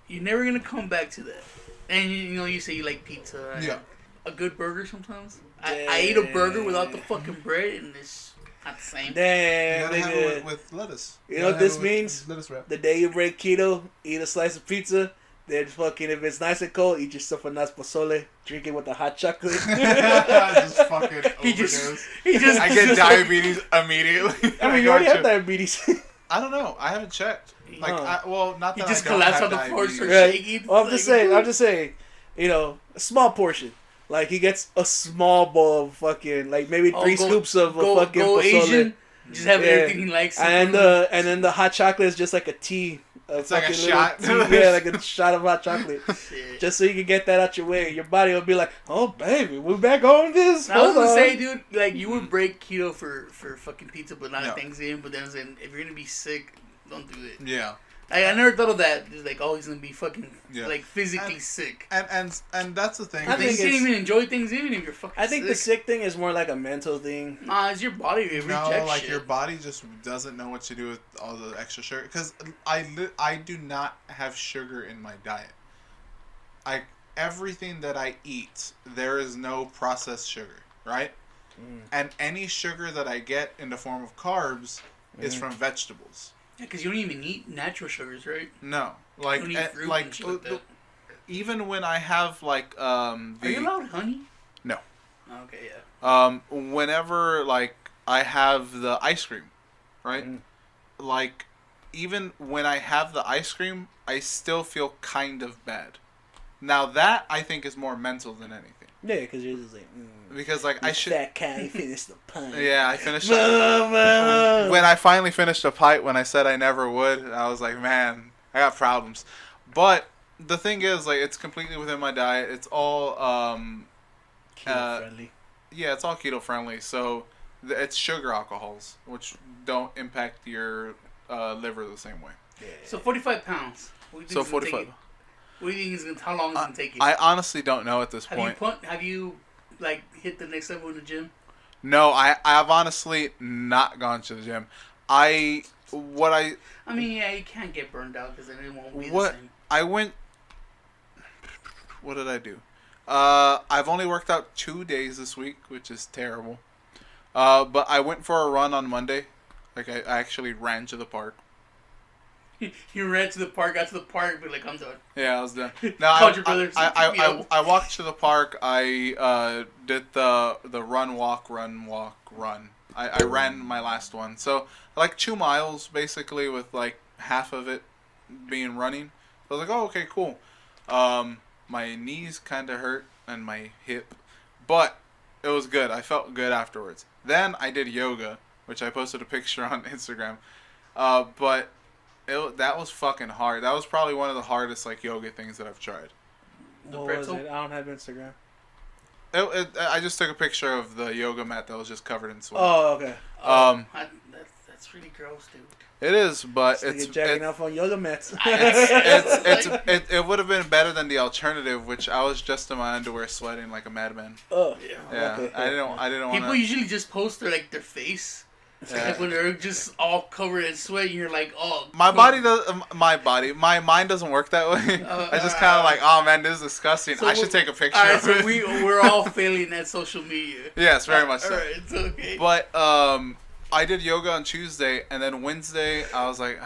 You're never gonna come back to that." And you say you like pizza. And Yeah. A good burger sometimes. I eat a burger without the fucking bread, and it's not the same. Damn, nigga. with lettuce. You know what this means? Lettuce wrap. The day you break keto, eat a slice of pizza. Then fucking, if it's nice and cold, eat yourself a nice pozole. Drink it with the hot chocolate. Just fucking He overdose. just I get diabetes immediately. I mean, you already have Gotcha. diabetes. I don't know. I haven't checked. Like, Huh. not He that just I don't collapsed have on the floor, diabetes. started Right. shaking. Well, I'm just saying, you know, a small portion. Like, he gets a small bowl of fucking, like, maybe three scoops of a fucking go pozole. Asian. Just have Yeah. everything he likes. And then the hot chocolate is just like a tea. It's like a fucking shot. little tea, yeah, like a shot of hot chocolate. Shit. Just so you can get that out your way. Your body will be like, "Oh, baby, we're back on this." I was Hold gonna on." say, dude, like you would break keto for fucking pizza, but not Yeah. at Thanksgiving. But then I was saying, if you're gonna be sick, don't do it. Yeah. I never thought of that. It's like, oh, he's gonna be fucking Yeah. like physically sick. And that's the thing. I I think think you can't it's- even enjoy Thanksgiving if you're fucking. I think sick. the sick thing is more like a mental thing. Nah, it's your body. It No, rejects like shit. your body just doesn't know what to do with all the extra sugar. Because I do not have sugar in my diet. Everything that I eat, there is no processed sugar, right? And any sugar that I get in the form of carbs is from vegetables. Yeah, because you don't even eat natural sugars, right? No, like You don't eat fruit like and shit like that. even when I have like Are you allowed honey? No. Okay, yeah. whenever like I have the ice cream, right? like, even when I have the ice cream, I still feel kind of bad. Now that I think is more mental than anything. Yeah, because you're just like, because like I should. Fat cat, you finished the pint. Yeah, I finished. When I finally finished a pint, when I said I never would, I was like, man, I got problems. But the thing is, like, it's completely within my diet. It's all keto friendly. Yeah, it's all keto friendly. So it's sugar alcohols, which don't impact your liver the same way. Yeah. So 45 pounds. So 45. What do you think how long is it gonna take you? I honestly don't know at this point. Have you like hit the next level in the gym? No, I've honestly not gone to the gym. I mean, yeah, you can't get burned out because then it won't be the same. I went. What did I do? I've only worked out 2 days this week, which is terrible. But I went for a run on Monday. Like I actually ran to the park. You ran to the park, got to the park, but like, I'm done. Yeah, I was done. No, I walked to the park. I did the run, walk, run, walk, run. I ran my last one. So like 2 miles basically, with like half of it being running. So I was like, oh, okay, cool. My knees kind of hurt and my hip, but it was good. I felt good afterwards. Then I did yoga, which I posted a picture on Instagram. But that was fucking hard. That was probably one of the hardest like yoga things that I've tried. What was it? I don't have Instagram. I just took a picture of the yoga mat that was just covered in sweat. Oh, okay. That's really gross, dude. It is, but it's jacking off on yoga mats. it would have been better than the alternative, which I was just in my underwear sweating like a madman. Oh, yeah. Okay. I didn't want. People usually just post their face. Yeah. Like when they're just all covered in sweat, and you're like, oh. My mind doesn't work that way. I just kind of like, oh man, this is disgusting. So I should take a picture. All right, so we're all failing at social media. Yes, very much so. All right, it's okay. But I did yoga on Tuesday, and then Wednesday I was like,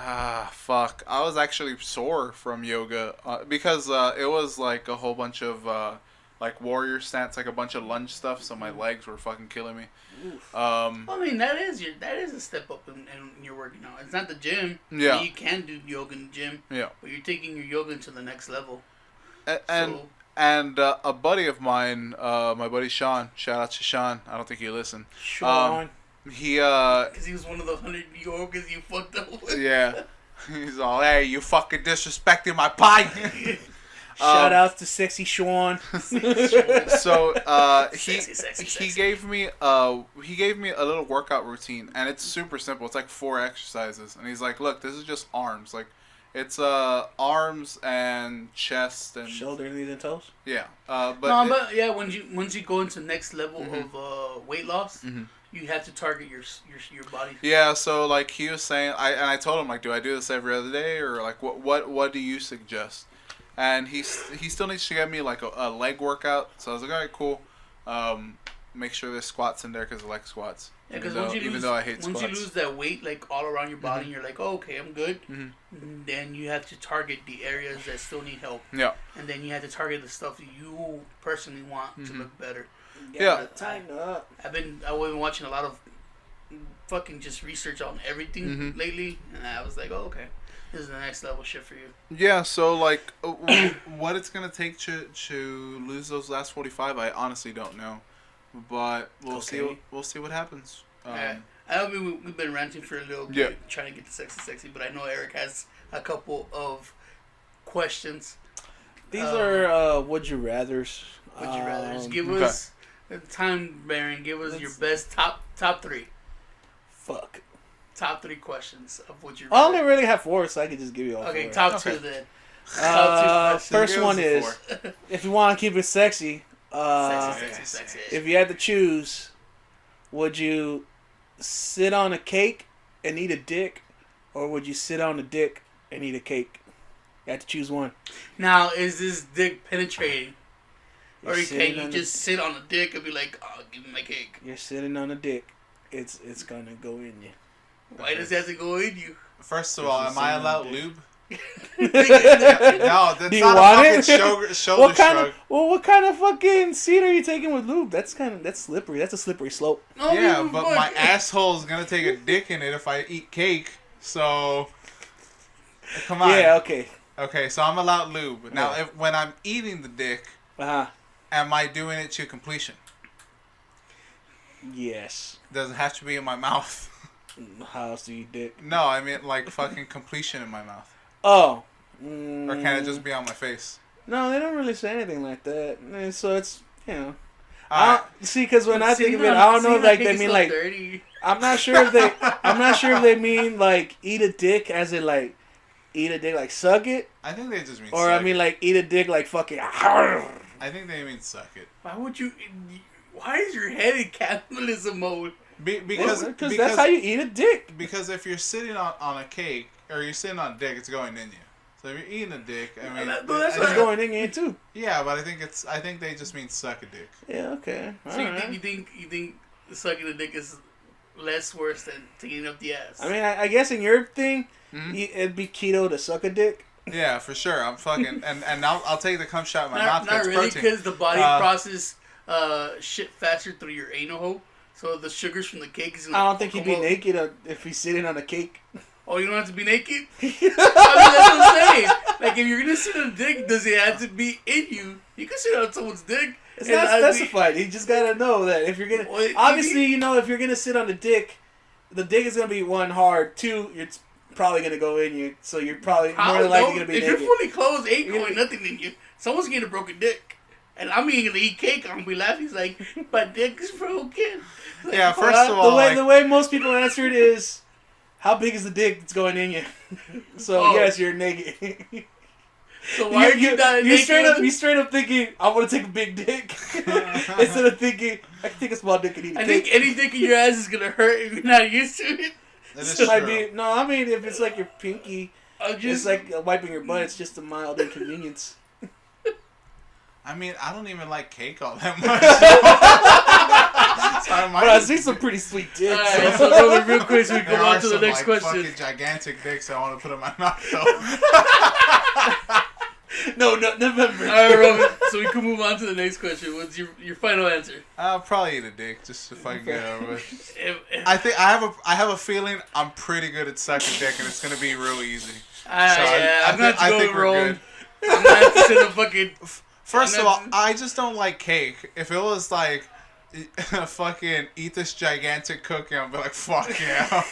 fuck. I was actually sore from yoga because it was like a whole bunch of like warrior stance, like a bunch of lunge stuff. So my legs were fucking killing me. I mean, that is a step up in your working out. It's not the gym. Yeah. I mean, you can do yoga in the gym. Yeah. But you're taking your yoga to the next level. And a buddy of mine, my buddy Sean. Shout out to Sean. I don't think he listened. Sean. Because he was one of the 100 yogas you fucked up with. Yeah. He's all, hey, you fucking disrespecting my pie. Shout out to Sexy Sean. So sexy. he gave me a little workout routine, and it's super simple. It's like 4 exercises, and he's like, look, this is just arms. Like, it's arms and chest and shoulder, knees, and toes. Yeah. But once you go into next level of weight loss. Mm-hmm. You have to target your body. Yeah, so like he was saying, I told him like, do I do this every other day, or like what do you suggest? And he still needs to get me like a leg workout. So I was like, all right, cool. Make sure there's squats in there because I like squats. Yeah, because once you lose that weight like all around your body, and you're like, oh, okay, I'm good. Mm-hmm. Then you have to target the areas that still need help. Yeah. And then you have to target the stuff that you personally want to look better. Yeah. Tighten up. I've been watching a lot of fucking just research on everything lately, and I was like, oh, okay, this is the next level shit for you. Yeah. So like, what it's gonna take to lose those last 45, I honestly don't know, but we'll see. We'll see what happens. I mean, we've been ranting for a little bit, trying to get to sexy, but I know Eric has a couple of questions. These are would you rather's. Would you rather give us time, Baron? Give us your best top 3. Fuck. Top 3 questions of would you rather. I only really have 4, so I could just give you all 4. Okay, top 2 then. Top 2 first one is, if you want to keep it sexy, sexy. If you had to choose, would you sit on a cake and eat a dick, or would you sit on a dick and eat a cake? You have to choose one. Now, is this dick penetrating? Or can you just sit on a dick and be like, oh, give me my cake? You're sitting on a dick. It's gonna go in you. Why does it have to go in you? First of all, am I allowed lube? No, that's not a fucking shoulder shrug. What kind of fucking seat are you taking with lube? That's slippery. That's a slippery slope. Yeah, but my asshole is gonna take a dick in it if I eat cake. So, come on. Yeah, okay. Okay, so I'm allowed lube. Now, Yeah. when I'm eating the dick, Uh-huh. am I doing it to completion? Yes. Does it have to be in my mouth? How else do you dick? No, I mean like fucking completion in my mouth. Oh. Or can it just be on my face? No, they don't really say anything like that. So it's, you know. Alright. See, because when I think of it, I don't know if like they mean like. Dirty. I'm not sure if they mean like eat a dick as in like eat a dick like suck it, I think they just mean or suck I mean it. like eat a dick like fucking. I think they mean suck it. Why would you? Why is your head in capitalism mode? Because that's how you eat a dick. Because if you're sitting on a cake or you're sitting on a dick, it's going in you. So if you're eating a dick, I mean, It's going in you too. yeah, but I think they just mean suck a dick. Yeah. Okay. So you think sucking a dick is less worse than taking up the ass? I mean, I guess in your thing, Mhm. it'd be keto to suck a dick. Yeah, for sure. I'm fucking and I'll take the cum shot in my mouth. Not That's really, protein. because the body processes shit faster through your anal hole. So the sugars from the cake is. I don't think he'd be naked if he's sitting on a cake. Oh, you don't have to be naked? I mean, that's what I'm saying. Like, if you're going to sit on a dick, does it have to be in you? You can sit on someone's dick. It's not specified. You just gotta know that if you're gonna. Well, obviously, if you're gonna sit on a dick, the dick is gonna be one hard. Two, it's probably gonna go in you. So you're probably more than likely gonna be if naked. you're fully clothed, ain't going nothing in you. Someone's getting a broken dick. And I'm going to eat cake. I'm going to be laughing. He's like, my dick is broken. Like, Yeah, first of all, the way most people answer it is, how big is the dick that's going in you? So yes, you're naked. So why are you not naked? You straight up thinking, I want to take a big dick. Instead of thinking, I can take a small dick and eat a I cake. think any dick in your ass is going to hurt if you're not used to it. That is So true. I mean, if it's like your pinky, it's like wiping your butt. It's just a mild inconvenience. I mean, I don't even like cake all that much. So I might But I see some pretty sweet dicks. Alright, so Robert, real quick, so we there go on are to the some, next like, question. fucking gigantic dicks I want to put in my mouth, though. No, November. Alright, Robert, so we can move on to the next question. What's your final answer? I'll probably eat a dick just if I can get it over with. If I think I have a feeling I'm pretty good at sucking dick, and it's gonna be real easy. I'm going to I go think with we're Rome. good. I'm going to have to sit a fucking... First And of all, then- I just don't like cake. If it was like fucking eat this gigantic cookie, I'd be like, fuck yeah.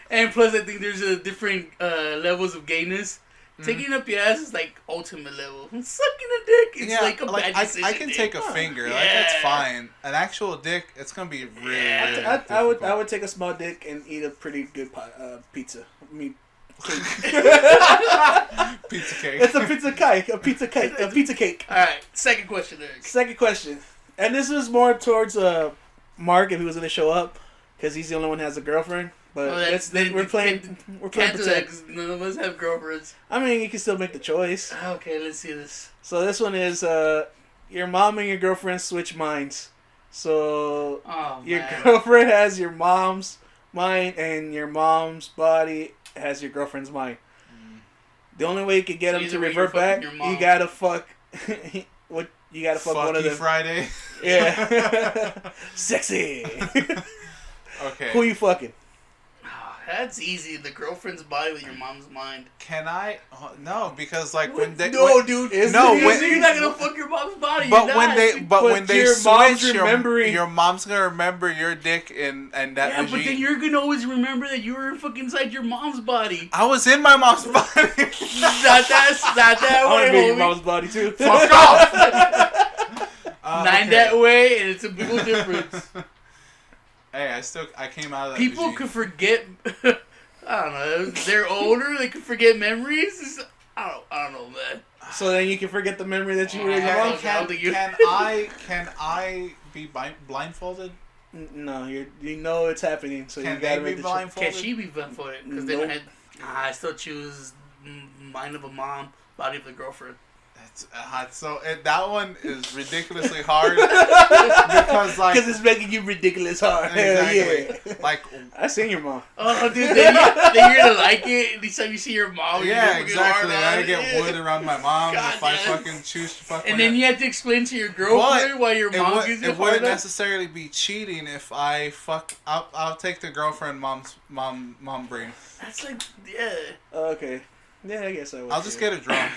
And plus, I think there's a different levels of gayness. Taking up your ass is like ultimate level. Sucking a dick, it's like a bad decision. I can dude. take a finger. Like Yeah. that's fine. An actual dick, it's gonna be really. really I would difficult. take a small dick and eat a pretty good pizza. I mean, cake. Pizza cake. It's a pizza cake. A pizza cake. All right, second question, Eric. Second question, and this is more towards Mark if he was gonna show up, because he's the only one who has a girlfriend. But we're playing Can't do that pretend. 'cause none of us have girlfriends. I mean, you can still make the choice. Okay, let's see this. So this one is your mom and your girlfriend switch minds. So Oh your man. girlfriend has your mom's mind, and your mom's body has your girlfriend's mind. The only way you can get So them to either way, revert you're back, fucking your mom. you gotta fuck. You gotta fuck one of Fucky them. Friday. Yeah, sexy. Okay. Who you fucking? Oh, that's easy. The girlfriend's body with your mom's mind. Can I? No, because like when they. No, when- dude. It's No, easy. when- You're not gonna fuck your mom's body. But you're when not. they, But when they your mom's switch, remembering- your mom's gonna remember your dick in and that Yeah, but then regime. you're gonna always remember that you were fucking inside your mom's body. I was in my mom's body. Not that I want to be in way, your homie. mom's body too. Fuck off. Not Okay. that way, and it's a big old difference. Hey, I came out of that. People regime. could forget. I don't know. They're older. They could forget memories. I don't know, man. So then you can forget the memory that you were in your Yeah, mom. Can I be blindfolded? No, you know it's happening, so Can you gotta they make be the choice. blindfolded? Can she be blindfolded? Because they Nope. don't have. I still choose mind of a mom, body of the girlfriend. That one is ridiculously hard because it's making you ridiculous hard. Exactly. Yeah. Like I seen your mom. Oh, dude, then you're gonna like it. Anytime you see your mom, yeah, you're exactly. hard I on get it. wood around my mom God, if I yes. fucking choose to fuck. And then you have to explain to your girlfriend why your mom gives you it hard wouldn't on. necessarily be cheating if I fuck. I'll take the girlfriend mom brain. That's like, yeah. Okay. Yeah, I guess I would. I'll just get her drunk.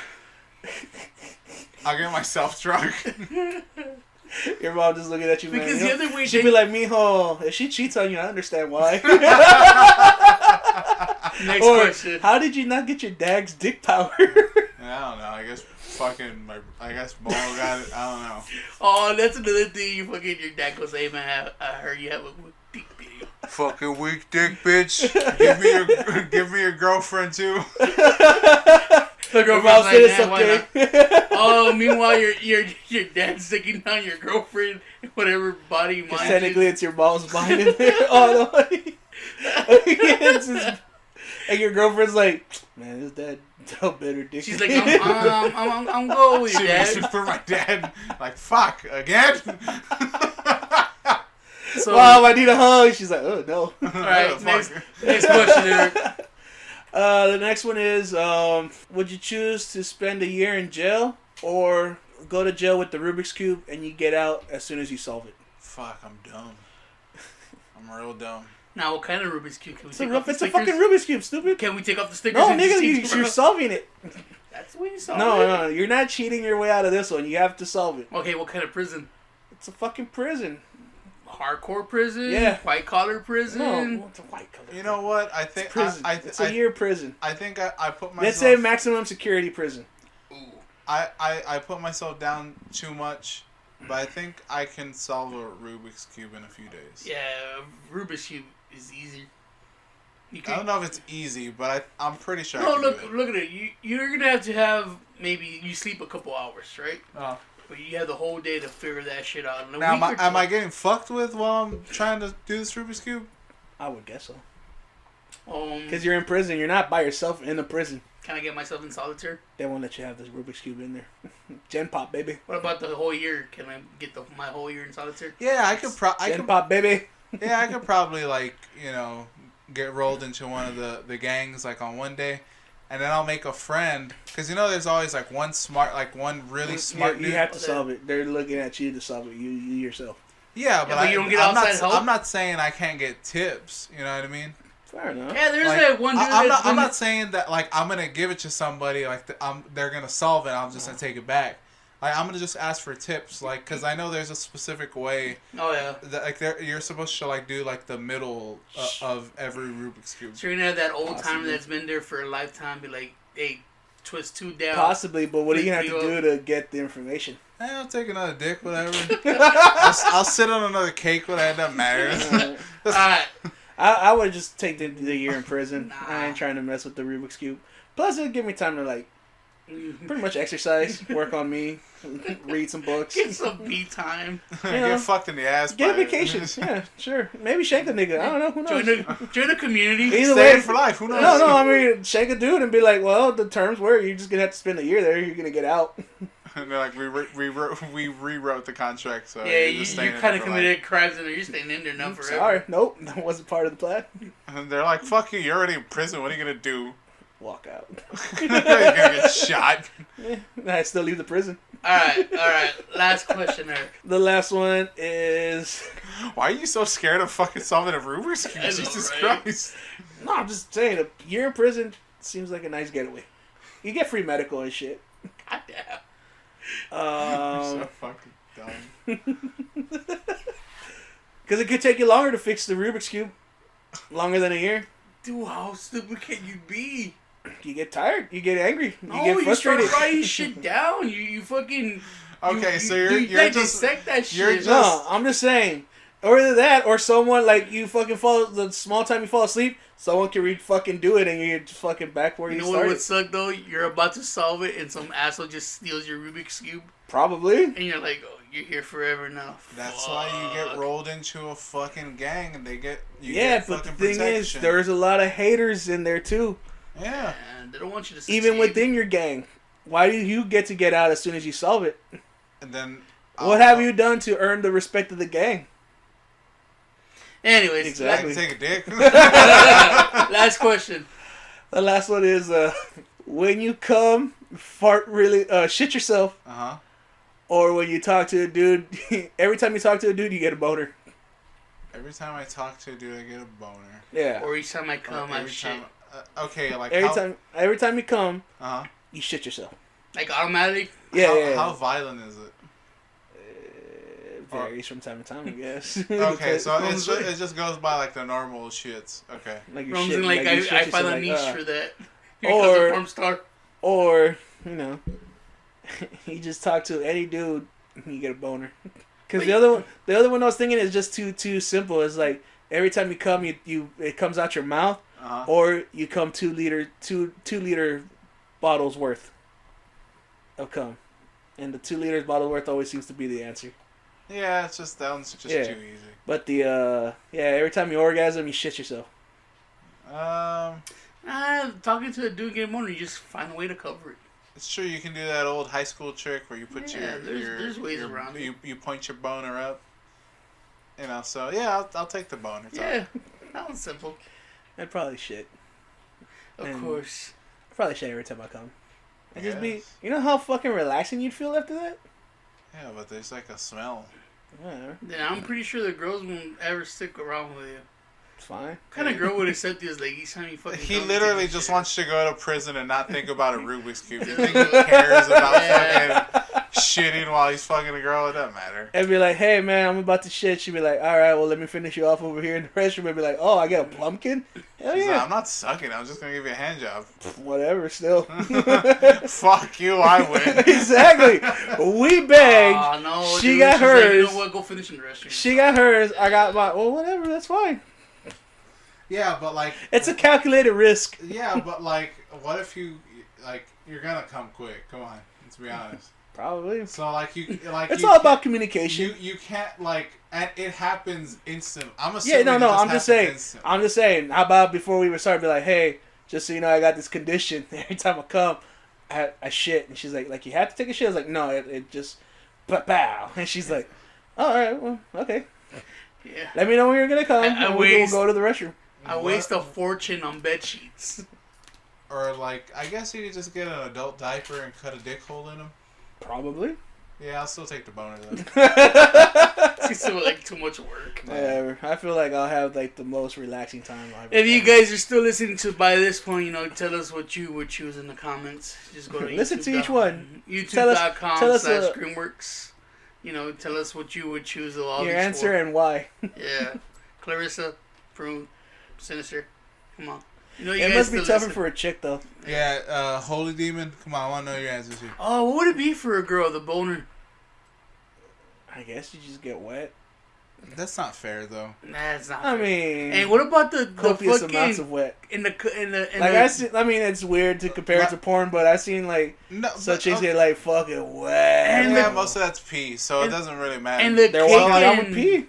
I'll get myself drunk. Your mom just looking at you, man. Because the other way, she'd be like, mijo, if she cheats on you, I understand why. Next Or, question. how did you not get your dad's dick power? I don't know. I guess I guess Mo got it. I don't know. Oh, that's another thing. Your dad goes, hey man, I heard you have a dick video. Fucking weak dick, bitch. Give me your girlfriend too. The Your girlfriend's mom said it's "Nah, why okay. not?" Oh, meanwhile, your dad's sticking down your girlfriend, whatever body Because mind. technically it's your mom's mind in there. Oh, no. It's just- and your girlfriend's like, man, his dad tell better dick. She's like, I'm going with your She makes me dad. for my dad. Like, fuck again. So, Mom, I need a hug. She's like, oh, no. all right, Fuck. next question, Eric. The next one is, would you choose to spend a year in jail or go to jail with the Rubik's Cube and you get out as soon as you solve it? Fuck, I'm dumb. I'm real dumb. Now, what kind of Rubik's Cube can we It's take off the a stickers? fucking Rubik's Cube, stupid. Can we take off the stickers? No, and just nigga, teach you're them? solving it. That's the way you solve No, it. no, you're not cheating your way out of this one. You have to solve it. Okay, what kind of prison? It's a fucking prison. Hardcore prison? Yeah. White collar prison? No, it's a white color. You know what? I think It's prison. it's It's a year prison. I think I put myself. Let's say maximum security prison. Ooh. I put myself down too much, but I think I can solve a Rubik's Cube in a few days. Yeah, Rubik's Cube is easy. You I don't know if it's easy, but I'm pretty sure. No, I can look, do it. look at it. You're gonna have maybe you sleep a couple hours, right? Oh. But you have the whole day to figure that shit out. In a Now, week or two. am I getting fucked with while I'm trying to do this Rubik's Cube? I would guess so. Because Because you're in prison. You're not by yourself in the prison. can I get myself in solitaire? They won't let you have this Rubik's Cube in there. Gen Pop, baby. What about the whole year? Can I get my whole year in solitaire? Yeah, I could. Gen Pop, baby. Yeah, I could probably get rolled into one of the gangs on one day, and then I'll make a friend because there's always one really smart You dude. have to solve it. They're looking at you to solve it. You yourself. Yeah, but, but you don't get I'm outside help? I'm not saying I can't get tips. You know what I mean? Fair enough. Yeah, there's that one dude I'm not saying that I'm gonna give it to somebody they're gonna solve it. I'm just gonna take it back. I'm gonna just ask for tips, because I know there's a specific way Oh yeah. that you're supposed to do the middle of every Rubik's Cube. So you're gonna have that old timer Possibly. that's been there for a lifetime be like, hey, twist two down. Possibly, but what are you gonna have to Flip do to get the information? I'll take another dick, whatever. I'll sit on another cake, whatever. That matters. Alright. I would just take the year in prison. Nah. I ain't trying to mess with the Rubik's Cube. Plus, it'd give me time to pretty much exercise, work on me, read some books, Get some me time. Get fucked in the ass. get a by it. vacation. Yeah, sure. Maybe shank a nigga. I don't know. Who knows? Join the community. Either Stay way, in for life. Who knows? No, I mean, shank a dude and be like, well, the terms were you're just gonna have to spend a year there. You're gonna get out. And they're like, we rewrote the contract, so Yeah, you're you just staying in kind there of for life. committed crimes in there. You're staying in there now forever. Sorry, nope, that wasn't part of the plan. And they're like, fuck you, you're already in prison. What are you gonna do? Walk out. You're gonna get shot. I still leave the prison. Alright. Last question there. The last one is Why are you so scared of fucking solving a Rubik's Cube? I know, Jesus right? Christ. no. I'm just saying, a year in prison seems like a nice getaway. You get free medical and shit. Goddamn. You're so fucking dumb. Because it could take you longer to fix the Rubik's Cube. Longer than a year. Dude, how stupid can you be? You get tired. You get angry. You No, get you start frustrated. writing shit down. You fucking... Okay, so you're you just dissect that you're shit. just- No, I'm just saying. Or either that, or someone you fucking fall the small time you fall asleep, someone can fucking do it, and you're just fucking back where You you know what started. would suck though? You're about to solve it, and some asshole just steals your Rubik's Cube, Probably. and you're like, "Oh, you're here forever now." That's why you get Fuck. rolled into a fucking gang and you Yeah, get but the fucking thing is, protection. there's a lot of haters in there too, Yeah. And they don't want you to succeed. even within your gang. why do you get out as soon as you solve it? And then What have you done to earn the respect of the gang? Anyways, Exactly. take a dick. last question. The last one is when you come, fart really, shit yourself, or when you talk to a dude. Every time you talk to a dude, you get a boner. Every time I talk to a dude, I get a boner. Yeah. Or each time I come, I shit. Okay, like every time you come, you shit yourself. Like automatic. Yeah. How violent is it? Varies from time to time, I guess. Okay, so it just goes by like the normal shits. Okay. Like I find a niche for that. Or porn star. Or you just talk to any dude, and you get a boner. Because the other one I was thinking is just too simple. It's like every time you come, it comes out your mouth, or you come 2 liter bottles worth of cum, and the 2 liters bottle worth always seems to be the answer. Yeah, it's just that one's just too easy. But every time you orgasm, you shit yourself. Talking to a dude getting boner, you just find a way to cover it. It's true. You can do that old high school trick where you put there's ways around it. You point your boner up. So yeah, I'll take the boner. Yeah, that one's simple. I'd probably shit. Of course. I'd probably shit every time I come. I'd just be. You know how fucking relaxing you'd feel after that? Yeah, but there's like a smell. Yeah. Then I'm pretty sure the girls won't ever stick around with you. It's fine. What kind of girl would accept you as like each time you fucking He literally just wants to go to prison and not think about a Rubik's Cube. You think he cares about fucking shitting while he's fucking a girl? It doesn't matter. And be like, hey man, I'm about to shit. She'd be like, alright, well let me finish you off over here in the restroom. And be like, oh, I get a plumpkin? Hell He's yeah. like, I'm not sucking, I'm just gonna give you a hand job. Whatever, still. Fuck you, I win. Exactly. We begged. Oh no, she got hers. Like, you know what? Go finish in the restroom. She got hers. I got my. Well, whatever. That's fine. Yeah, but like it's a calculated risk. Yeah, but like, what if you're gonna come quick? Come on, let's be honest. Probably. So it's all about communication. You can't and it happens instant. I'm assuming. Yeah, no. I'm just saying. How about before we start, be like, hey, just so you know, I got this condition. Every time I come, I shit, and she's like you have to take a shit. I was like, no, it just, pow, and she's like, oh, all right, well, okay. Yeah. Let me know when you're gonna come. and we'll go to the restroom. I waste a fortune on bed sheets. Or I guess you could just get an adult diaper and cut a dick hole in them. Probably. Yeah, I'll still take the boner though. It's still too much work. Whatever. I feel like I'll have the most relaxing time. If you guys are still listening to by this point, tell us what you would choose in the comments. Just go to listen to each one. YouTube.com/Screamworks. Tell us what you would choose. Your answer and why. Yeah, Clarissa, Prune, Sinister. Come on. It must be tougher for a chick though. Yeah, Holy Demon. Come on, I want to know your answers here. Oh, what would it be for a girl? The boner. I guess you just get wet. That's not fair though. Nah, it's not. I mean, and what about the copious fucking amounts of wet? I mean, it's weird to compare it to porn, but I've seen some chicks get fucking wet. And most of that's pee, so it doesn't really matter. And they're walking around with pee.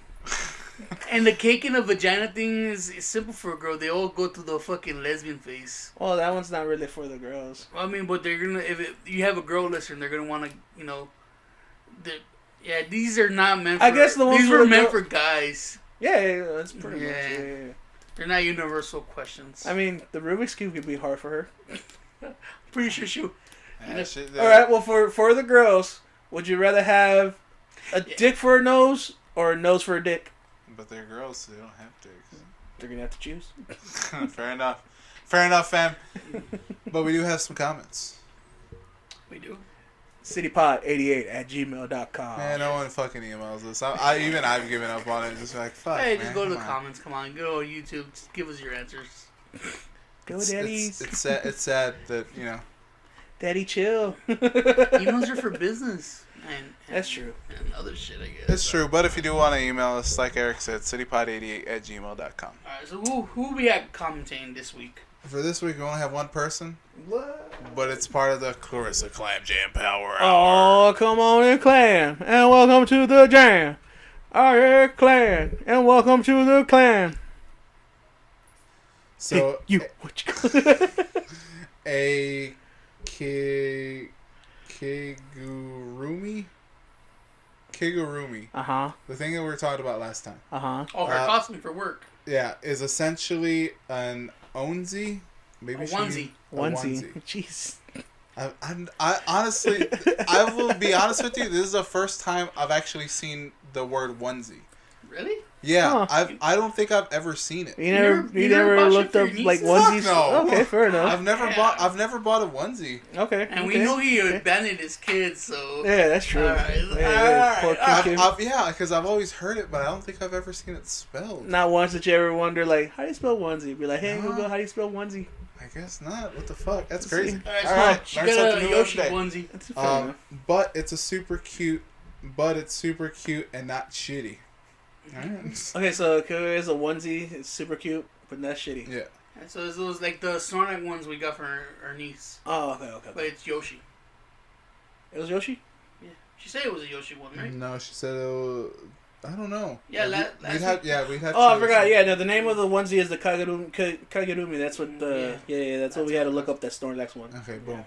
And the cake and the vagina thing is simple for a girl. They all go through the fucking lesbian phase. Well, that one's not really for the girls. I mean, but they're gonna you have a girl listener, they're gonna want to these are not meant. For, I guess these were meant for guys. Yeah, that's pretty much. Yeah. They're not universal questions. I mean, the Rubik's Cube could be hard for her. Pretty sure she. All right. Well, for the girls, would you rather have a dick for a nose or a nose for a dick? But they're girls, so they don't have dicks. They're gonna have to choose. Fair enough, fam. But we do have some comments. We do. citypod88@gmail.com. Man, no one fucking emails us. I've given up on it. Just fuck. Hey, just go to the comments. Come on, go to YouTube. Just give us your answers. Go, daddies. It's sad that Daddy, chill. Emails are for business. And that's true. And other shit, I guess. It's true, but if you do want to email us, like Eric said, citypod88@gmail.com. Alright, so who we at commenting this week? For this week, we only have one person. What? But it's part of the Clarissa Clam Jam Power Hour. Oh, come on in, Clan, and welcome to the jam. Eric Clan, and welcome to the clan. So hey, you, what you A-K... Kigurumi. The thing that we were talking about last time. Oh, her costume for work. Yeah, is essentially an onesie. Maybe a onesie. Jeez. I honestly, I will be honest with you. This is the first time I've actually seen the word onesie. Really? Yeah, I don't think I've ever seen it. You never looked up like onesies? No. Okay, fair enough. I've never bought a onesie. Okay. And we know he abandoned his kids, so yeah, that's true. All right. Yeah, because I've always heard it, but I don't think I've ever seen it spelled. Not once did you ever wonder like, how do you spell onesie? Be like, hey Google, how do you spell onesie? I guess not. What the fuck? That's crazy. All right, she got a Yoshi onesie. But it's super cute and not shitty. Right. Okay, so it's a onesie. It's super cute, but not shitty. Yeah. And so it was like the Snorlax ones we got for our niece. Oh, okay. But it's Yoshi. It was Yoshi? Yeah. She said it was a Yoshi one, right? No, she said it was, I don't know. Yeah, we'd have. Oh, I forgot. Yeah, no, the name of the onesie is the Kagurumi. That's what the that's what we had to look up. That Snorlax one. Okay, boom. Yeah.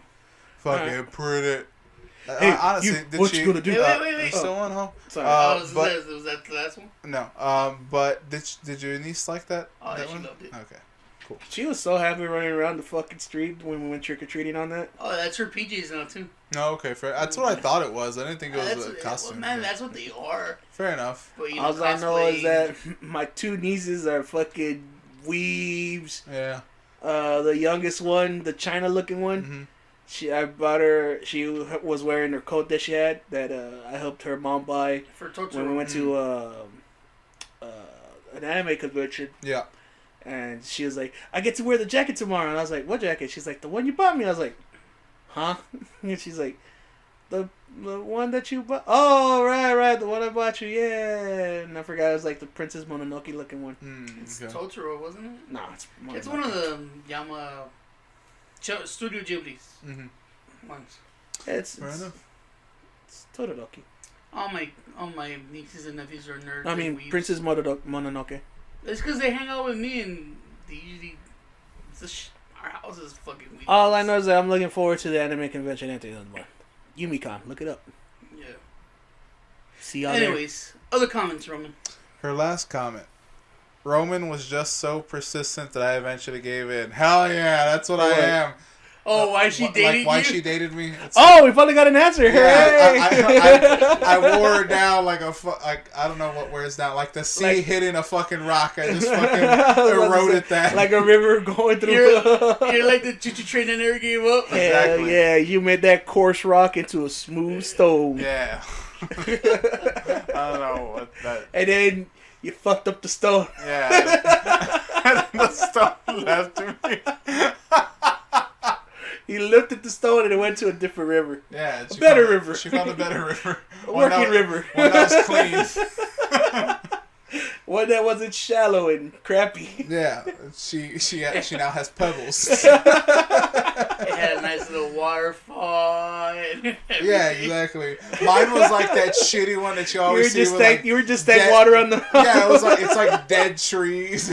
Fucking pretty. Hey, honestly, what you gonna do? Wait. Still on, huh? Sorry. Was that the last one? No. But did your niece like that? Oh, that yeah, one? she loved it. Okay. Cool. She was so happy running around the fucking street when we went trick or treating on that. Oh, that's her PJs now too. No, okay, fair. That's what I thought it was. I didn't think it was a costume. Well, man, that's what they are. Fair enough. But, All I know is that my two nieces are fucking weaves. Yeah. The youngest one, the China-looking one. Mm-hmm. I bought her. She was wearing her coat that she had that I helped her mom buy for Totoro. when we went to an anime convention. Yeah. And she was like, "I get to wear the jacket tomorrow." And I was like, "What jacket?" She's like, "The one you bought me." I was like, "Huh?" And she's like, "The one that you bought." Oh, right, the one I bought you. Yeah. And I forgot it was like the Princess Mononoke looking one. It's Totoro, wasn't it? No, it's one of the Studio Ghibli's ones. It's Todoroki. All my nieces and nephews are nerds. I mean, Princess Mononoke. It's because they hang out with me and they usually. Our house is fucking weird. All I know is that I'm looking forward to the anime convention at the end of the month. YumiCon, look it up. Yeah. See y'all Anyways, other comments, Roman. Her last comment. Roman was just so persistent that I eventually gave in. Hell yeah, that's what I am. Oh, why she dated you? Why she dated me? We finally got an answer. Yeah, I wore her down like I don't know what wears down, like the sea hitting a fucking rock. I just fucking eroded that. Like a river going through. You're like the choo-choo train that never gave up. Exactly. Yeah, you made that coarse rock into a smooth stone. Yeah. I don't know what that. And then you fucked up the stone. Yeah. And the stone left me. He lifted the stone and it went to a different river. Yeah. A better river. She found a better river. A working river. One that was clean. One that wasn't shallow and crappy. Yeah. She now has pebbles. It had a nice little waterfall. Yeah, exactly. Mine was like that shitty one that you always see. You were just that water on the. Yeah, it's like dead trees.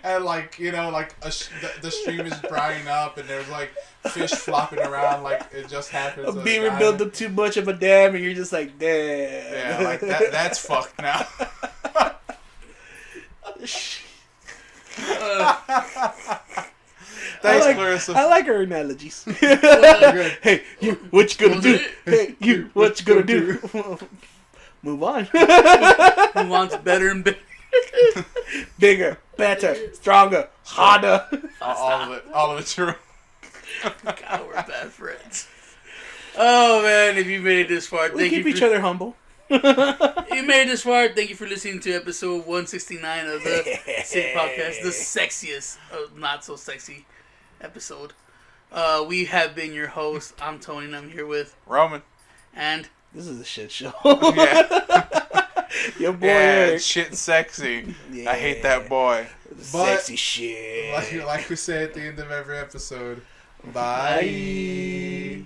And like the stream is drying up and there's like fish flopping around like it just happened. A beaver built up too much of a dam and you're just like, damn. Yeah, like that's fucked now. Thanks, Clarissa. I like her analogies. Hey, you, what you gonna do? Hey, you, what you gonna do? Move on. Who wants better and better? Bigger, better, stronger, harder. All of it true. God, we're bad friends. Oh man, if you made it this far, we keep each other humble. If you made it this far, thank you for listening to episode 169 of the Sick Podcast, the sexiest, not so sexy episode. We have been your hosts. I'm Tony, and I'm here with Roman. And this is a shit show. Yeah. Your boy. Yeah, shit sexy. Yeah. I hate that boy. Sexy shit. Like we say at the end of every episode. Bye.